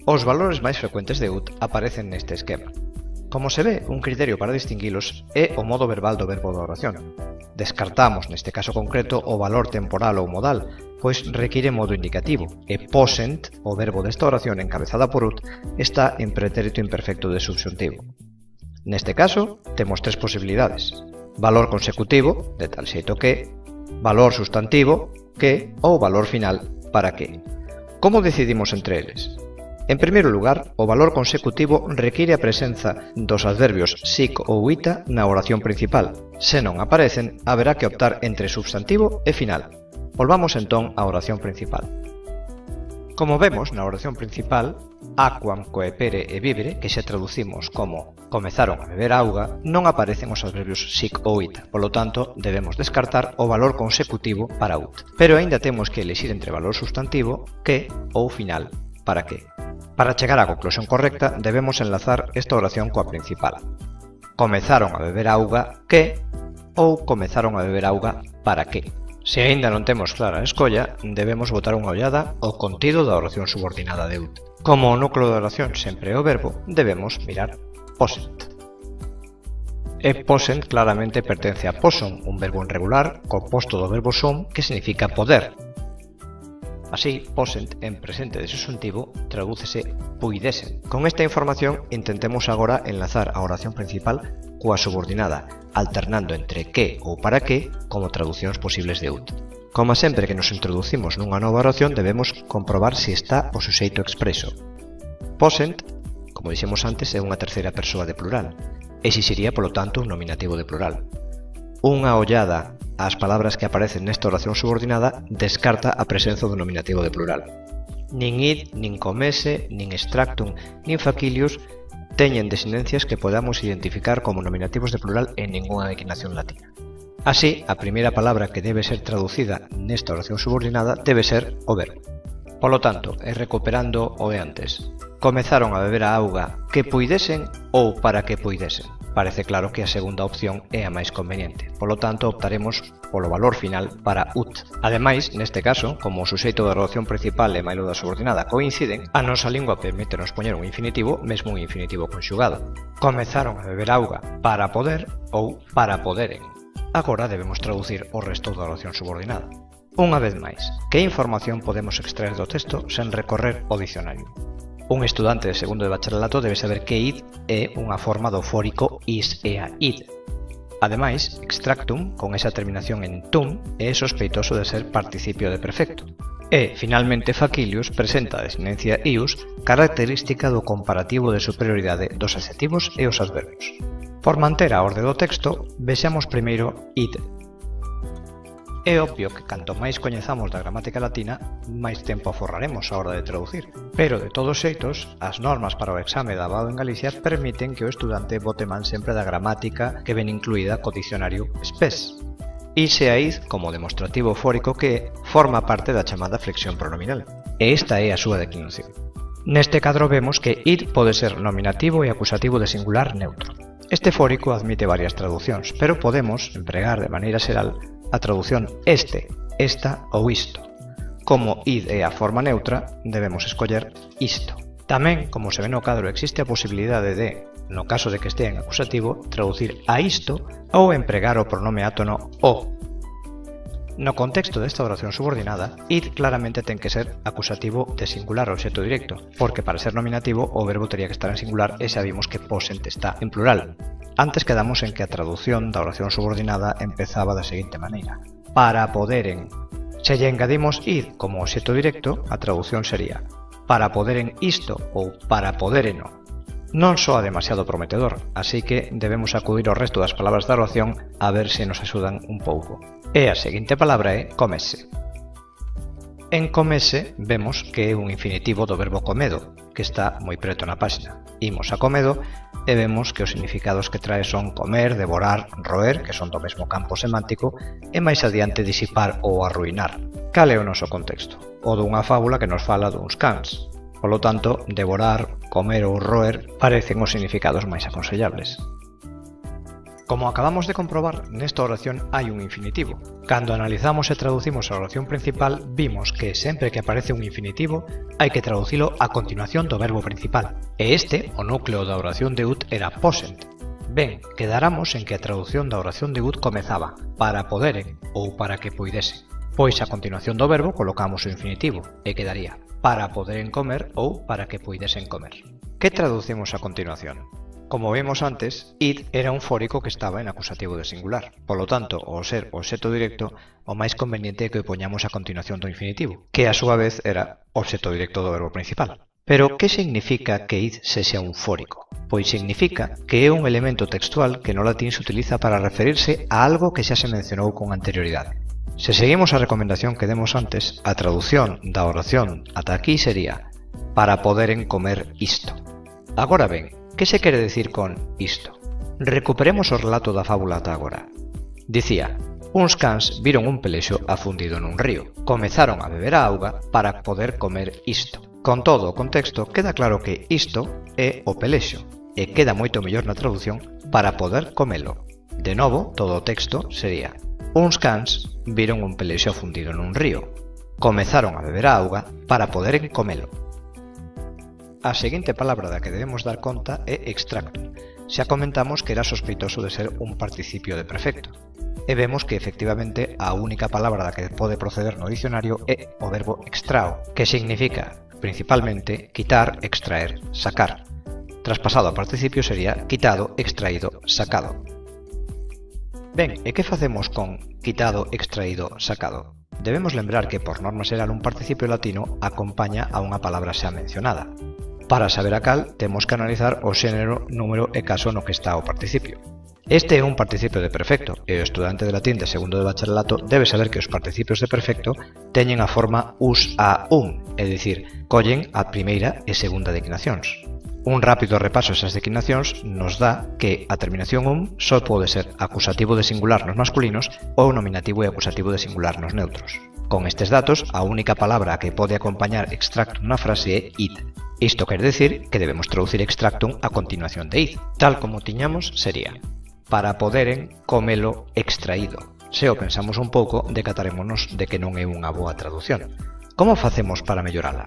Os valores máis frecuentes de ut aparecen neste esquema. Como se ve, un criterio para distinguilos é o modo verbal do verbo da oración. Descartamos, neste caso concreto, o valor temporal ou modal, pois require modo indicativo, e posent, o verbo desta oración encabezada por ut, está en pretérito imperfecto de subxuntivo. Neste caso, temos tres posibilidades: valor consecutivo, de tal xeito que, valor sustantivo, que, ou valor final, para que. Como decidimos entre eles? En primeiro lugar, o valor consecutivo require a presenza dos adverbios sic ou ita na oración principal. Se non aparecen, haberá que optar entre substantivo e final. Volvamos entón á oración principal. Como vemos na oración principal, aquam, coepere e vivere, que xa traducimos como comezaron a beber auga, non aparecen os adverbios sic ou id, polo tanto, debemos descartar o valor consecutivo para ut. Pero aínda temos que elixir entre valor substantivo, que ou final, para que. Para chegar á conclusión correcta, debemos enlazar esta oración coa principal. Comezaron a beber auga que ou comezaron a beber auga para que. Se aínda non temos clara a escolla, debemos botar unha ollada ao contido da oración subordinada de ut. Como o núcleo da oración sempre é o verbo, debemos mirar posent. E posent claramente pertence a possum, un verbo irregular composto do verbo sum, que significa poder. Así, posent en presente de substantivo tradúcese puidesen. Con esta información intentemos agora enlazar a oración principal coa subordinada, alternando entre que ou para que como traducións posibles de ut. Como sempre que nos introducimos nunha nova oración debemos comprobar se está o suxeito expreso. Posent, como dixemos antes, é unha terceira persoa de plural. Exixiría, polo tanto, un nominativo de plural. Unha ollada ás palabras que aparecen nesta oración subordinada descarta a presenza do nominativo de plural. Nin id, nin comese, nin extractum, nin facilius teñen desinencias que podamos identificar como nominativos de plural en ningunha declinación latina. Así, a primeira palabra que debe ser traducida nesta oración subordinada debe ser o verbo. Polo tanto, e recuperando o de antes, comezaron a beber a auga que puidesen ou para que puidesen. Parece claro que a segunda opción é a máis conveniente, polo tanto optaremos polo valor final para ut. Ademais, neste caso, como o suxeito da oración principal e mailo da subordinada coinciden, a nosa lingua permítenos poñer un infinitivo, mesmo un infinitivo conxugado. Comezaron a beber auga para poder ou para poderen. Agora debemos traducir o resto da oración subordinada. Unha vez máis, que información podemos extraer do texto sen recorrer ao dicionario? Un estudante de segundo de bacharelato debe saber que id é unha forma do fórico is e a id. Ademais, extractum, con esa terminación en tum, é sospeitoso de ser participio de perfecto. E, finalmente, facilius presenta a desinencia ius, característica do comparativo de superioridade dos adxectivos e os adverbios. Por manter a orde do texto, vexamos primeiro id. É obvio que canto máis coñezamos da gramática latina, máis tempo aforraremos a hora de traducir. Pero, de todos xeitos, as normas para o exame dado en Galicia permiten que o estudante bote man sempre da gramática que ven incluída co dicionario SPES. Ise a id, como demostrativo fórico que forma parte da chamada flexión pronominal. E esta é a súa declinación. Neste cadro vemos que id pode ser nominativo e acusativo de singular neutro. Este fórico admite varias traducións, pero podemos empregar de maneira xeral a traducción este, esta ou isto. Como id é a forma neutra, debemos escoller isto. Tamén, como se ve no cadro, existe a posibilidade de, no caso de que estea en acusativo, traducir a isto ou empregar o pronome átono o. No contexto desta oración subordinada, id claramente ten que ser acusativo de singular obxecto directo, porque para ser nominativo o verbo tería que estar en singular e xa vimos que posent está en plural. Antes quedamos en que a tradución da oración subordinada empezaba da seguinte maneira: para poderen. Se lle engadimos id como obxecto directo, a tradución sería para poderen isto ou para podereno. Non soa demasiado prometedor, así que debemos acudir ao resto das palabras da oración a ver se nos axudan un pouco. E a seguinte palabra é comese. En comese vemos que é un infinitivo do verbo comedo, que está moi preto na páxina. Imos a comedo e vemos que os significados que trae son comer, devorar, roer, que son do mesmo campo semántico, e máis adiante disipar ou arruinar. Cal é o noso contexto? O dunha fábula que nos fala duns cans. Polo tanto, devorar, comer ou roer parecen os significados máis aconsellables. Como acabamos de comprobar, nesta oración hai un infinitivo. Cando analizamos e traducimos a oración principal, vimos que sempre que aparece un infinitivo, hai que traducilo a continuación do verbo principal. E este, o núcleo da oración de ut, era posent. Ben, quedáramos en que a traducción da oración de ut comezaba para poderen ou para que puidesen. Pois a continuación do verbo colocamos o infinitivo e quedaría para poderen comer ou para que puidesen comer. Que traducimos a continuación? Como vimos antes, id era un fórico que estaba en acusativo de singular. Polo tanto, ao ser o obxecto directo, o máis conveniente é que o poñamos a continuación do infinitivo, que a súa vez era o obxecto directo do verbo principal. Pero, que significa que id sexa un fórico? Pois significa que é un elemento textual que no latín se utiliza para referirse a algo que xa se mencionou con anterioridade. Se seguimos a recomendación que demos antes, a traducción da oración ata aquí sería para poderen comer isto. Agora ben, que se quere decir con isto? Recuperemos o relato da fábula ata agora. Dicía, uns cans viron un pelexo afundido nun río. Comezaron a beber a auga para poder comer isto. Con todo o contexto, queda claro que isto é o pelexo, e queda moito mellor na traducción para poder comelo. De novo, todo o texto sería uns cans viron un pelexo afundido nun río. Comezaron a beber a auga para poderen comelo. A seguinte palabra da que debemos dar conta é extractum. Xa comentamos que era sospeitoso de ser un participio de perfecto. E vemos que efectivamente a única palabra da que pode proceder no dicionario é o verbo extrao, que significa principalmente quitar, extraer, sacar. Traspasado a participio sería quitado, extraído, sacado. Ben, e que facemos con quitado, extraído, sacado? Debemos lembrar que por norma xeral un participio latino acompaña a unha palabra xa mencionada. Para saber a cal, temos que analizar o xénero, número e caso no que está o participio. Este é un participio de perfecto, e o estudante de latín de segundo de bacharelato debe saber que os participios de perfecto teñen a forma us a é dicir, collen a primeira e segunda declinacións. Un rápido repaso a esas declinacións nos dá que a terminación só pode ser acusativo de singular nos masculinos ou nominativo e acusativo de singular nos neutros. Con estes datos, a única palabra que pode acompañar extractum na frase é id. Isto quere decir que debemos traducir extractum a continuación de id. Tal como tiñamos sería para poderen comelo extraído. Se o pensamos un pouco, decatarémonos de que non é unha boa traducción. Como facemos para mellorala?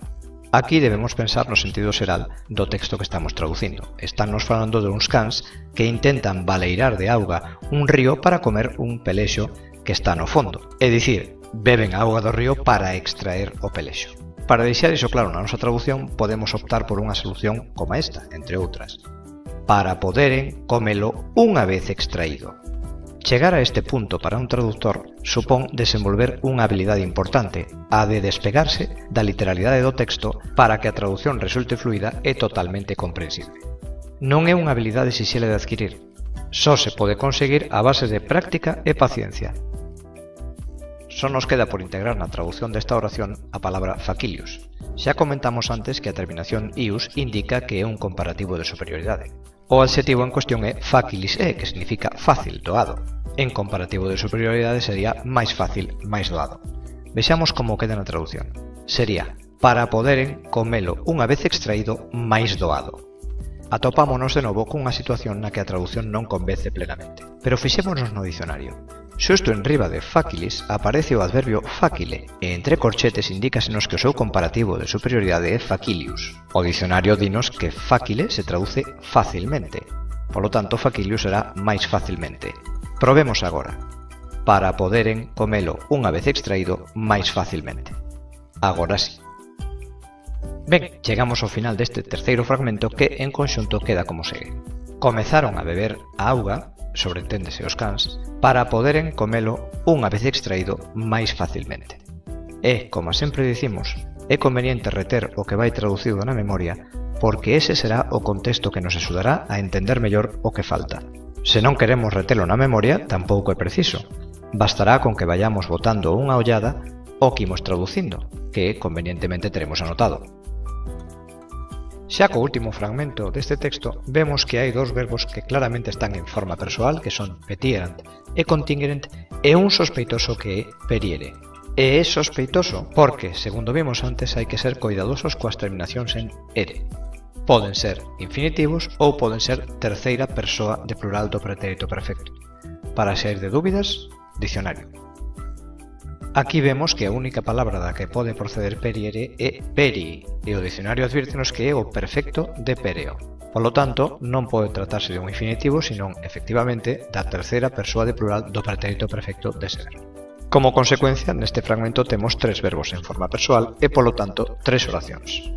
Aquí debemos pensar no sentido xeral do texto que estamos traducindo. Estánnos falando de uns cans que intentan baleirar de auga un río para comer un pelexo que está no fondo. É dicir, beben a auga do río para extraer o pelexo. Para deixar iso claro na nosa traducción, podemos optar por unha solución como esta, entre outras. Para poderen comelo unha vez extraído. Chegar a este punto para un traductor supón desenvolver unha habilidade importante, a de despegarse da literalidade do texto para que a traducción resulte fluida e totalmente comprensible. Non é unha habilidade sixela de adquirir, só se pode conseguir a base de práctica e paciencia. Só nos queda por integrar na traducción desta oración a palabra facilius. Xa comentamos antes que a terminación ius indica que é un comparativo de superioridade. O adxetivo en cuestión é facilis que significa fácil, doado. En comparativo de superioridade sería máis fácil, máis doado. Vexamos como queda na traducción. Sería para poderen comelo unha vez extraído máis doado. Atopámonos de novo cunha situación na que a traducción non convence plenamente. Pero fixémonos no dicionario. Xusto en riba de facilis aparece o adverbio facile e entre corchetes indícasenos que o seu comparativo de superioridade é facilius. O dicionario dinos que facile se traduce facilmente. Polo tanto, facilius será máis facilmente. Probemos agora. Para poderen comelo unha vez extraído máis facilmente. Agora sí. Ben, chegamos ao final deste terceiro fragmento que en conxunto queda como segue. Comezaron a beber a auga, sobreténdese os cans, para poderen comelo unha vez extraído máis facilmente. E, como sempre dicimos, é conveniente reter o que vai traducido na memoria porque ese será o contexto que nos axudará a entender mellor o que falta. Se non queremos retelo na memoria, tampouco é preciso. Bastará con que vayamos botando unha ollada o que imos traducindo, que convenientemente teremos anotado. Xa co último fragmento deste texto, vemos que hai dous verbos que claramente están en forma persoal, que son petierant e contingerent, e un sospeitoso que é periere. E é sospeitoso porque, segundo vimos antes, hai que ser coidadosos coas terminacións en ere. Poden ser infinitivos ou poden ser terceira persoa de plural do pretérito perfecto. Para sair de dúbidas, dicionario. Aquí vemos que a única palabra da que pode proceder periere é perii, e o dicionario advírtenos que é o perfecto de pereo. Polo tanto, non pode tratarse de un infinitivo, senón, efectivamente, da terceira persoa de plural do pretérito perfecto de ser. Como consecuencia, neste fragmento temos tres verbos en forma persoal e, polo tanto, tres oracións.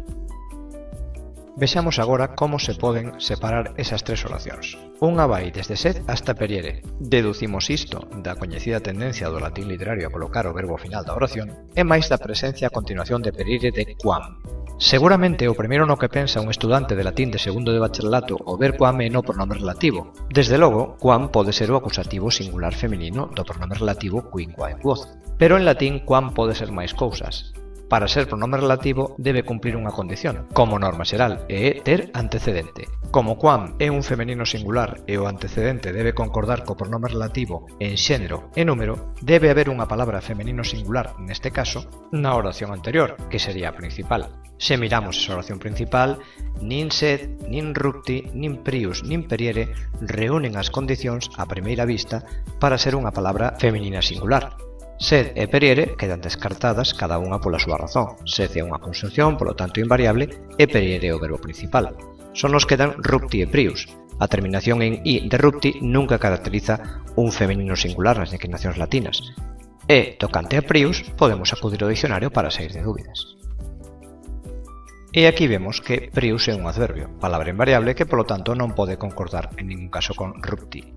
Vexamos agora como se poden separar esas tres oracións. Unha vai desde sed hasta periere. Deducimos isto da coñecida tendencia do latín literario a colocar o verbo final da oración e máis da presencia a continuación de periere de quam. Seguramente o primeiro no que pensa un estudante de latín de segundo de bacharelato ao ver quam é no pronome relativo. Desde logo, quam pode ser o acusativo singular feminino do pronome relativo qui, quae, quoz. Pero en latín quam pode ser máis cousas. Para ser pronome relativo debe cumplir unha condición, como norma xeral, e é ter antecedente. Como quam é un femenino singular e o antecedente debe concordar co pronome relativo en xénero e número, debe haber unha palabra femenino singular, neste caso, na oración anterior, que sería a principal. Se miramos esa oración principal, nin sed, nin rupti, nin prius, nin periere reúnen as condicións a primeira vista para ser unha palabra feminina singular. Sed e periere quedan descartadas cada unha pola súa razón. Sed é unha conxunción, polo tanto invariable, e periere é o verbo principal. Son os que dan rupti e prius. A terminación en i de rupti nunca caracteriza un femenino singular nas declinacións latinas. E, tocante a prius, podemos acudir ao dicionario para sair de dúbidas. E aquí vemos que prius é un adverbio, palabra invariable que polo tanto non pode concordar en ningún caso con rupti.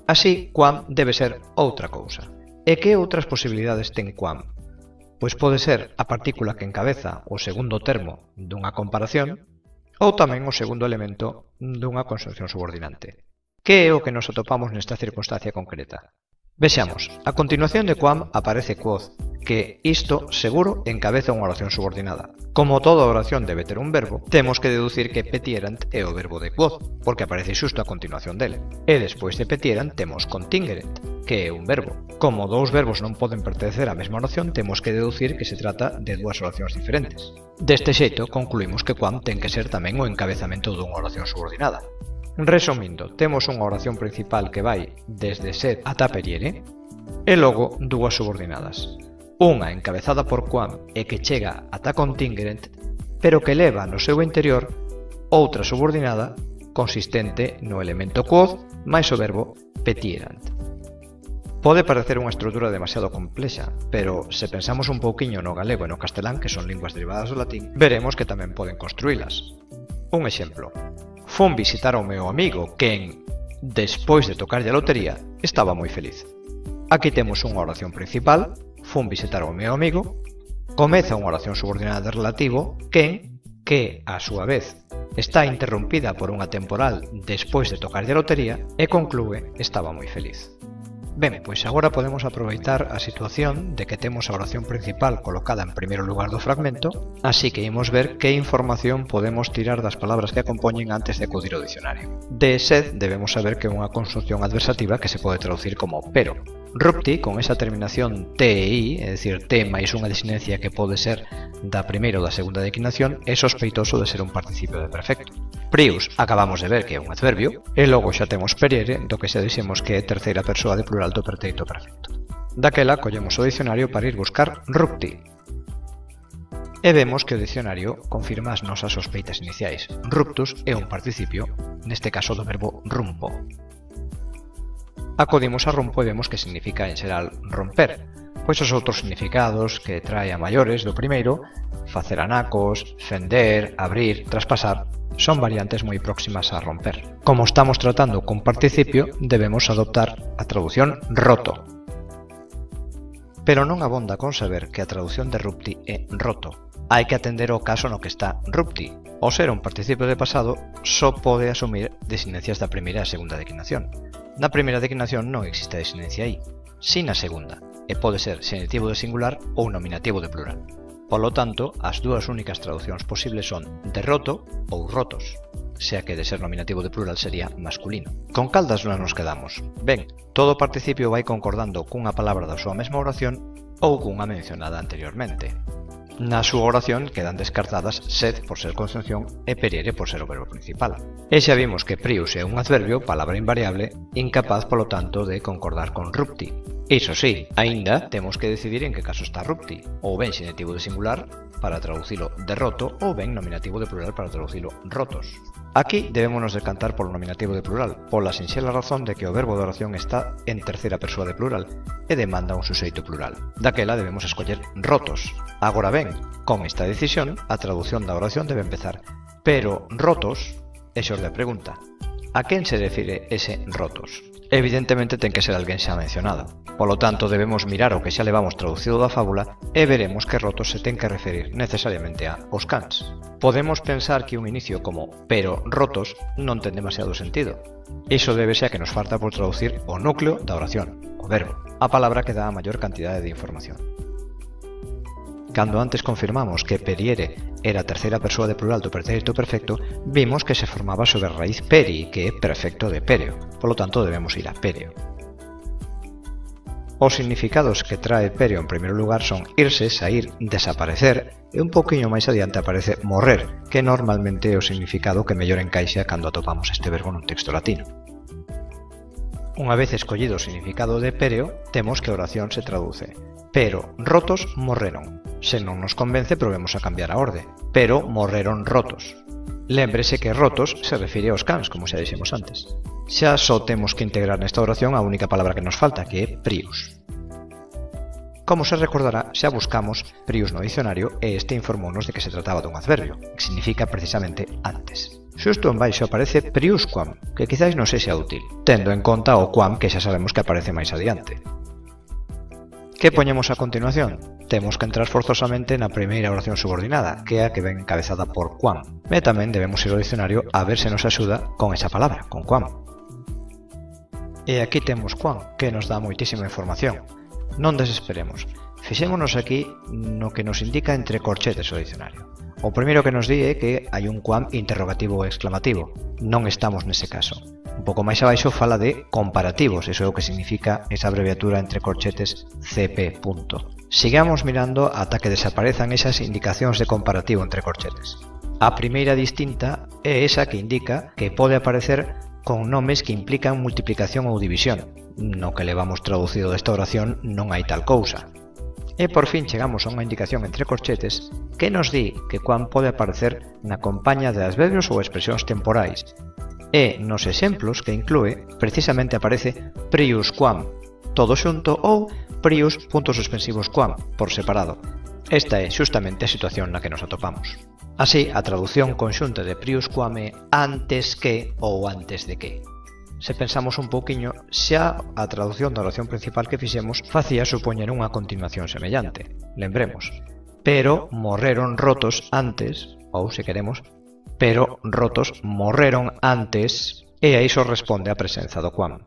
Así, quam debe ser outra cousa. E que outras posibilidades ten quam? Pois pode ser a partícula que encabeza o segundo termo dunha comparación ou tamén o segundo elemento dunha conxunción subordinante. Que é o que nos atopamos nesta circunstancia concreta? Vexamos, a continuación de quam aparece quoz, que isto seguro encabeza unha oración subordinada. Como toda oración debe ter un verbo, temos que deducir que petierant é o verbo de quoz, porque aparece xusto a continuación dele. E despois de petierant temos contingeret, que é un verbo. Como dous verbos non poden pertencer á mesma oración, temos que deducir que se trata de dúas oracións diferentes. Deste xeito, concluímos que quam ten que ser tamén o encabezamento dunha oración subordinada. Resumindo, temos unha oración principal que vai desde sed ata periere e logo dúas subordinadas. Unha encabezada por quam e que chega ata contingeret, pero que leva no seu interior outra subordinada consistente no elemento quoz máis o verbo petierant. Pode parecer unha estrutura demasiado complexa, pero se pensamos un pouquiño no galego e no castelán, que son linguas derivadas do latín, veremos que tamén poden construílas. Un exemplo. Fun visitar ao meu amigo, quen, despois de tocarlle a lotería, estaba moi feliz. Aquí temos unha oración principal, fun visitar ao meu amigo, comeza unha oración subordinada de relativo, quen, que, a súa vez, está interrompida por unha temporal despois de tocarlle a lotería, e conclúe, estaba moi feliz. Ben, pois agora podemos aproveitar a situación de que temos a oración principal colocada en primeiro lugar do fragmento, así que imos ver que información podemos tirar das palabras que a compoñen antes de acudir ao dicionario. De sed debemos saber que é unha conxunción adversativa que se pode traducir como pero. Rupti, con esa terminación T e I, é dicir, T máis unha desinencia que pode ser da primeira ou da segunda declinación, é sospeitoso de ser un participio de perfecto. Prius, acabamos de ver que é un adverbio, e logo xa temos periere, do que xa dixemos que é terceira persoa de plural do pretérito perfecto. Daquela, collemos o dicionario para ir buscar rupti. E vemos que o dicionario confirma as nosas sospeitas iniciais. Ruptus é un participio, neste caso do verbo rumpo. Acudimos a rompo e vemos que significa en xeral romper, pois os outros significados que trae a maiores do primeiro, facer anacos, fender, abrir, traspasar, son variantes moi próximas a romper. Como estamos tratando cun participio, debemos adoptar a traducción roto. Pero non abonda con saber que a traducción de rupti é roto. Hai que atender ao caso no que está rupti. Ao ser un participio de pasado, só pode asumir desinencias da primeira e segunda declinación. Na primeira declinación non existe a desinencia aí, si na segunda, e pode ser xenitivo de singular ou nominativo de plural. Polo tanto, as dúas únicas traducións posibles son de roto ou rotos, xa que de ser nominativo de plural sería masculino. Con cal das dúas nos quedamos? Ben, todo participio vai concordando cunha palabra da súa mesma oración ou cunha mencionada anteriormente. Na súa oración quedan descartadas sed por ser conxunción e periere por ser o verbo principal. E xa vimos que prius é un adverbio, palabra invariable, incapaz polo tanto de concordar con rupti. Iso sí, aínda temos que decidir en que caso está rupti, ou ben xenitivo de singular para traducilo de roto ou ben nominativo de plural para traducilo rotos. Aquí debémonos decantar polo nominativo de plural, pola sinxela razón de que o verbo de oración está en terceira persoa de plural e demanda un suxeito plural. Daquela debemos escoller rotos. Agora ben, con esta decisión, a tradución da oración debe empezar, pero rotos é xorde a pregunta. A quen se refire ese rotos? Evidentemente ten que ser alguén xa mencionado. Polo tanto, debemos mirar o que xa levamos traducido da fábula e veremos que rotos se ten que referir necesariamente a os cans. Podemos pensar que un inicio como pero rotos non ten demasiado sentido. Iso débese a que nos falta por traducir o núcleo da oración, o verbo, a palabra que dá a maior cantidade de información. Cando antes confirmamos que periere era a terceira persoa de plural do pretérito perfecto, vimos que se formaba sobre a raíz peri, que é perfecto de pereo, polo tanto debemos ir a pereo. Os significados que trae pereo en primeiro lugar son irse, sair, desaparecer, e un poquinho máis adiante aparece morrer, que normalmente é o significado que mellor encaixa cando atopamos este verbo nun texto latino. Unha vez escollido o significado de pereo, temos que a oración se traduce: pero rotos morreron. Se non nos convence, probemos a cambiar a orde. Pero morreron rotos. Lémbrese que rotos se refire aos cans, como xa dixemos antes. Xa só temos que integrar nesta oración a única palabra que nos falta, que é prius. Como se recordará, xa buscamos prius no dicionario e este informounos de que se trataba dun adverbio, que significa precisamente antes. Xusto en baixo aparece priusquam, que quizáis non sexa útil, tendo en conta o quam que xa sabemos que aparece máis adiante. Que poñemos a continuación? Temos que entrar forzosamente na primeira oración subordinada, que é a que ven encabezada por quam. E tamén debemos ir ao dicionario a ver se nos axuda con esa palabra, con quam. E aquí temos quam, que nos dá moitísima información. Non desesperemos. Fixémonos aquí no que nos indica entre corchetes o dicionario. O primeiro que nos di é que hai un quam interrogativo ou exclamativo. Non estamos nese caso. Un pouco máis abaixo fala de comparativos, iso é o que significa esa abreviatura entre corchetes CP. Sigamos mirando ata que desaparezan esas indicacións de comparativo entre corchetes. A primeira distinta é esa que indica que pode aparecer con nomes que implican multiplicación ou división. No que levamos traducido desta oración non hai tal cousa. E por fin chegamos a unha indicación entre corchetes que nos di que quam pode aparecer na compaña de adverbios ou expresións temporais. E nos exemplos que inclúe, precisamente aparece priusquam, todo xunto, ou prius puntos suspensivos quam, por separado. Esta é xustamente a situación na que nos atopamos. Así, a traducción conxunta de priusquam é antes que ou antes de que. Se pensamos un pouquiño, xa a traducción da oración principal que fixemos facía supoñer unha continuación semellante. Lembremos, pero morreron rotos antes, ou se queremos, pero rotos morreron antes, e a iso responde a presenza do quam.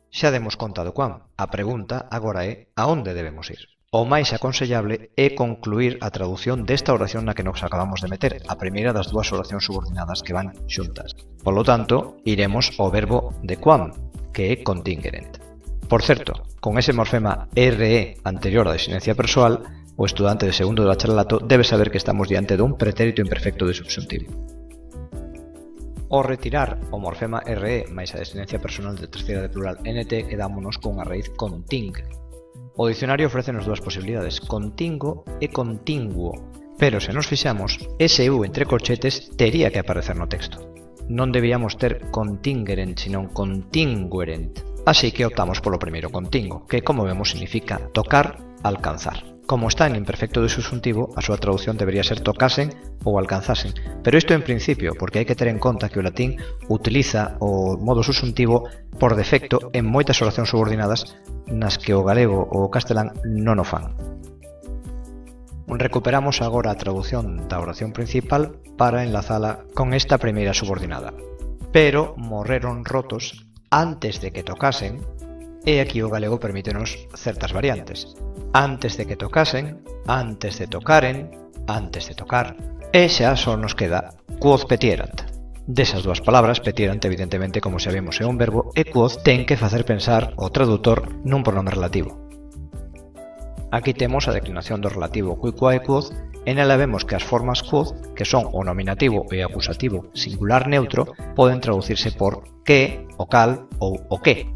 Xa demos conta do quam, a pregunta agora é a onde debemos ir. O máis aconsellable é concluir a tradución desta oración na que nos acabamos de meter, a primeira das dúas oracións subordinadas que van xuntas. Polo tanto, iremos ao verbo de quam, que é contingerent. Por certo, con ese morfema RE anterior á desinencia persoal, o estudante de segundo de bacharelato debe saber que estamos diante dun pretérito imperfecto de subxuntivo. Ao retirar o morfema RE máis a desinencia personal de terceira de plural NT, quedámonos con a raíz conting. O dicionario ofrécenos dúas posibilidades, contingo e contingüo, pero se nos fixamos, ese U entre corchetes tería que aparecer no texto. Non debíamos ter contingerent, senón continguerent. Así que optamos polo primeiro contingo, que como vemos significa tocar, alcanzar. Como está en imperfecto de subxuntivo, a súa traducción debería ser tocasen ou alcanzasen, pero isto en principio, porque hai que ter en conta que o latín utiliza o modo subxuntivo por defecto en moitas oracións subordinadas nas que o galego ou o castelán non o fan. Recuperamos agora a tradución da oración principal para enlazala con esta primeira subordinada. Pero morreron rotos antes de que tocasen, e aquí o galego permítenos certas variantes. Antes de que tocasen, antes de tocaren, antes de tocar. E xa só nos queda quod petierant. Desas dúas palabras, petierant evidentemente, como sabemos, é un verbo, e quod ten que facer pensar o tradutor nun pronome relativo. Aquí temos a declinación do relativo qui, qua e quod, e nela vemos que as formas quod, que son o nominativo e acusativo singular neutro, poden traducirse por que, o cal ou o que.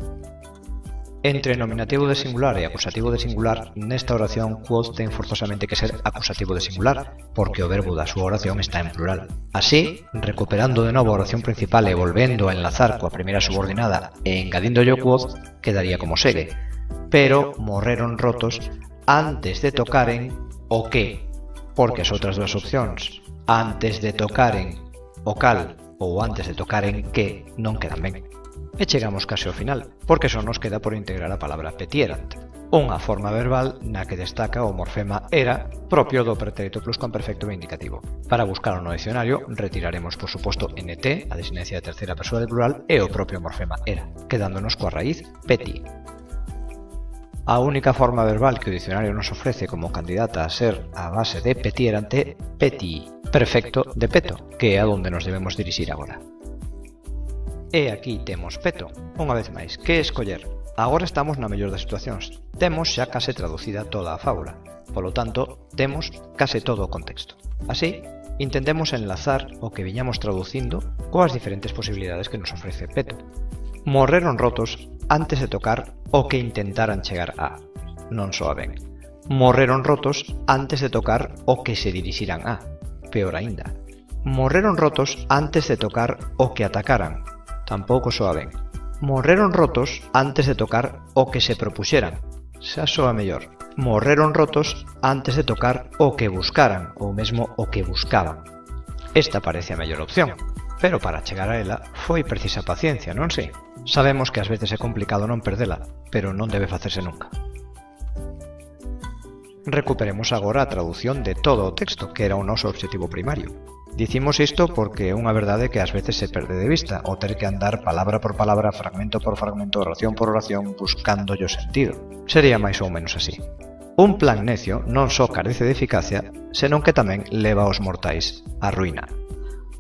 Entre nominativo de singular e acusativo de singular, nesta oración quod ten forzosamente que ser acusativo de singular, porque o verbo da súa oración está en plural. Así, recuperando de novo a oración principal e volvendo a enlazar coa primeira subordinada e engadíndolle o quod, quedaría como segue. Pero morreron rotos antes de tocaren o que, porque as outras dúas opcións, antes de tocaren o cal ou antes de tocaren que, non quedan ben. E chegamos case ao final, porque só nos queda por integrar a palabra petierant, unha forma verbal na que destaca o morfema era propio do pretérito pluscuamperfecto e indicativo. Para buscar no dicionario retiraremos por suposto nt, a desinencia de terceira persoa del plural, e o propio morfema era, quedándonos coa raíz peti. A única forma verbal que o dicionario nos ofrece como candidata a ser a base de petierant é peti, perfecto de peto, que é a onde nos debemos dirixir agora. E aquí temos peto. Unha vez máis, que escoller? Agora estamos na mellor das situacións. Temos xa case traducida toda a fábula. Polo tanto, temos case todo o contexto. Así, intentemos enlazar o que viñamos traducindo coas diferentes posibilidades que nos ofrece peto. Morreron rotos antes de tocar o que intentaran chegar a. Non soa ben. Morreron rotos antes de tocar o que se dirixiran a. Peor aínda. Morreron rotos antes de tocar o que atacaran. Tampouco soa ben. Morreron rotos antes de tocar o que se propuxeran. Xa soa mellor. Morreron rotos antes de tocar o que buscaran, ou mesmo o que buscaban. Esta parece a mellor opción, pero para chegar a ela foi precisa paciencia, non sei? Sabemos que ás veces é complicado non perdela, pero non debe facerse nunca. Recuperemos agora a tradución de todo o texto, que era o noso obxectivo primario. Dicimos isto porque é unha verdade que ás veces se perde de vista, o ter que andar palabra por palabra, fragmento por fragmento, oración por oración, buscándolle o sentido. Sería máis ou menos así. Un plan necio non só carece de eficacia, senón que tamén leva aos mortais á ruína.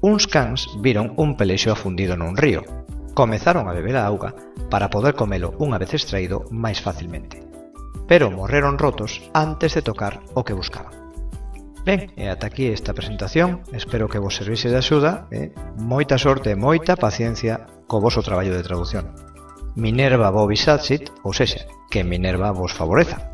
Uns cans viron un pelexo afundido nun río. Comezaron a beber a auga para poder comelo unha vez extraído máis facilmente. Pero morreron rotos antes de tocar o que buscaban. Ben, e ata aquí esta presentación, espero que vos servise de axuda, moita sorte e moita paciencia co voso traballo de traducción. Minerva vobis adsit, ou sexa, que Minerva vos favoreza.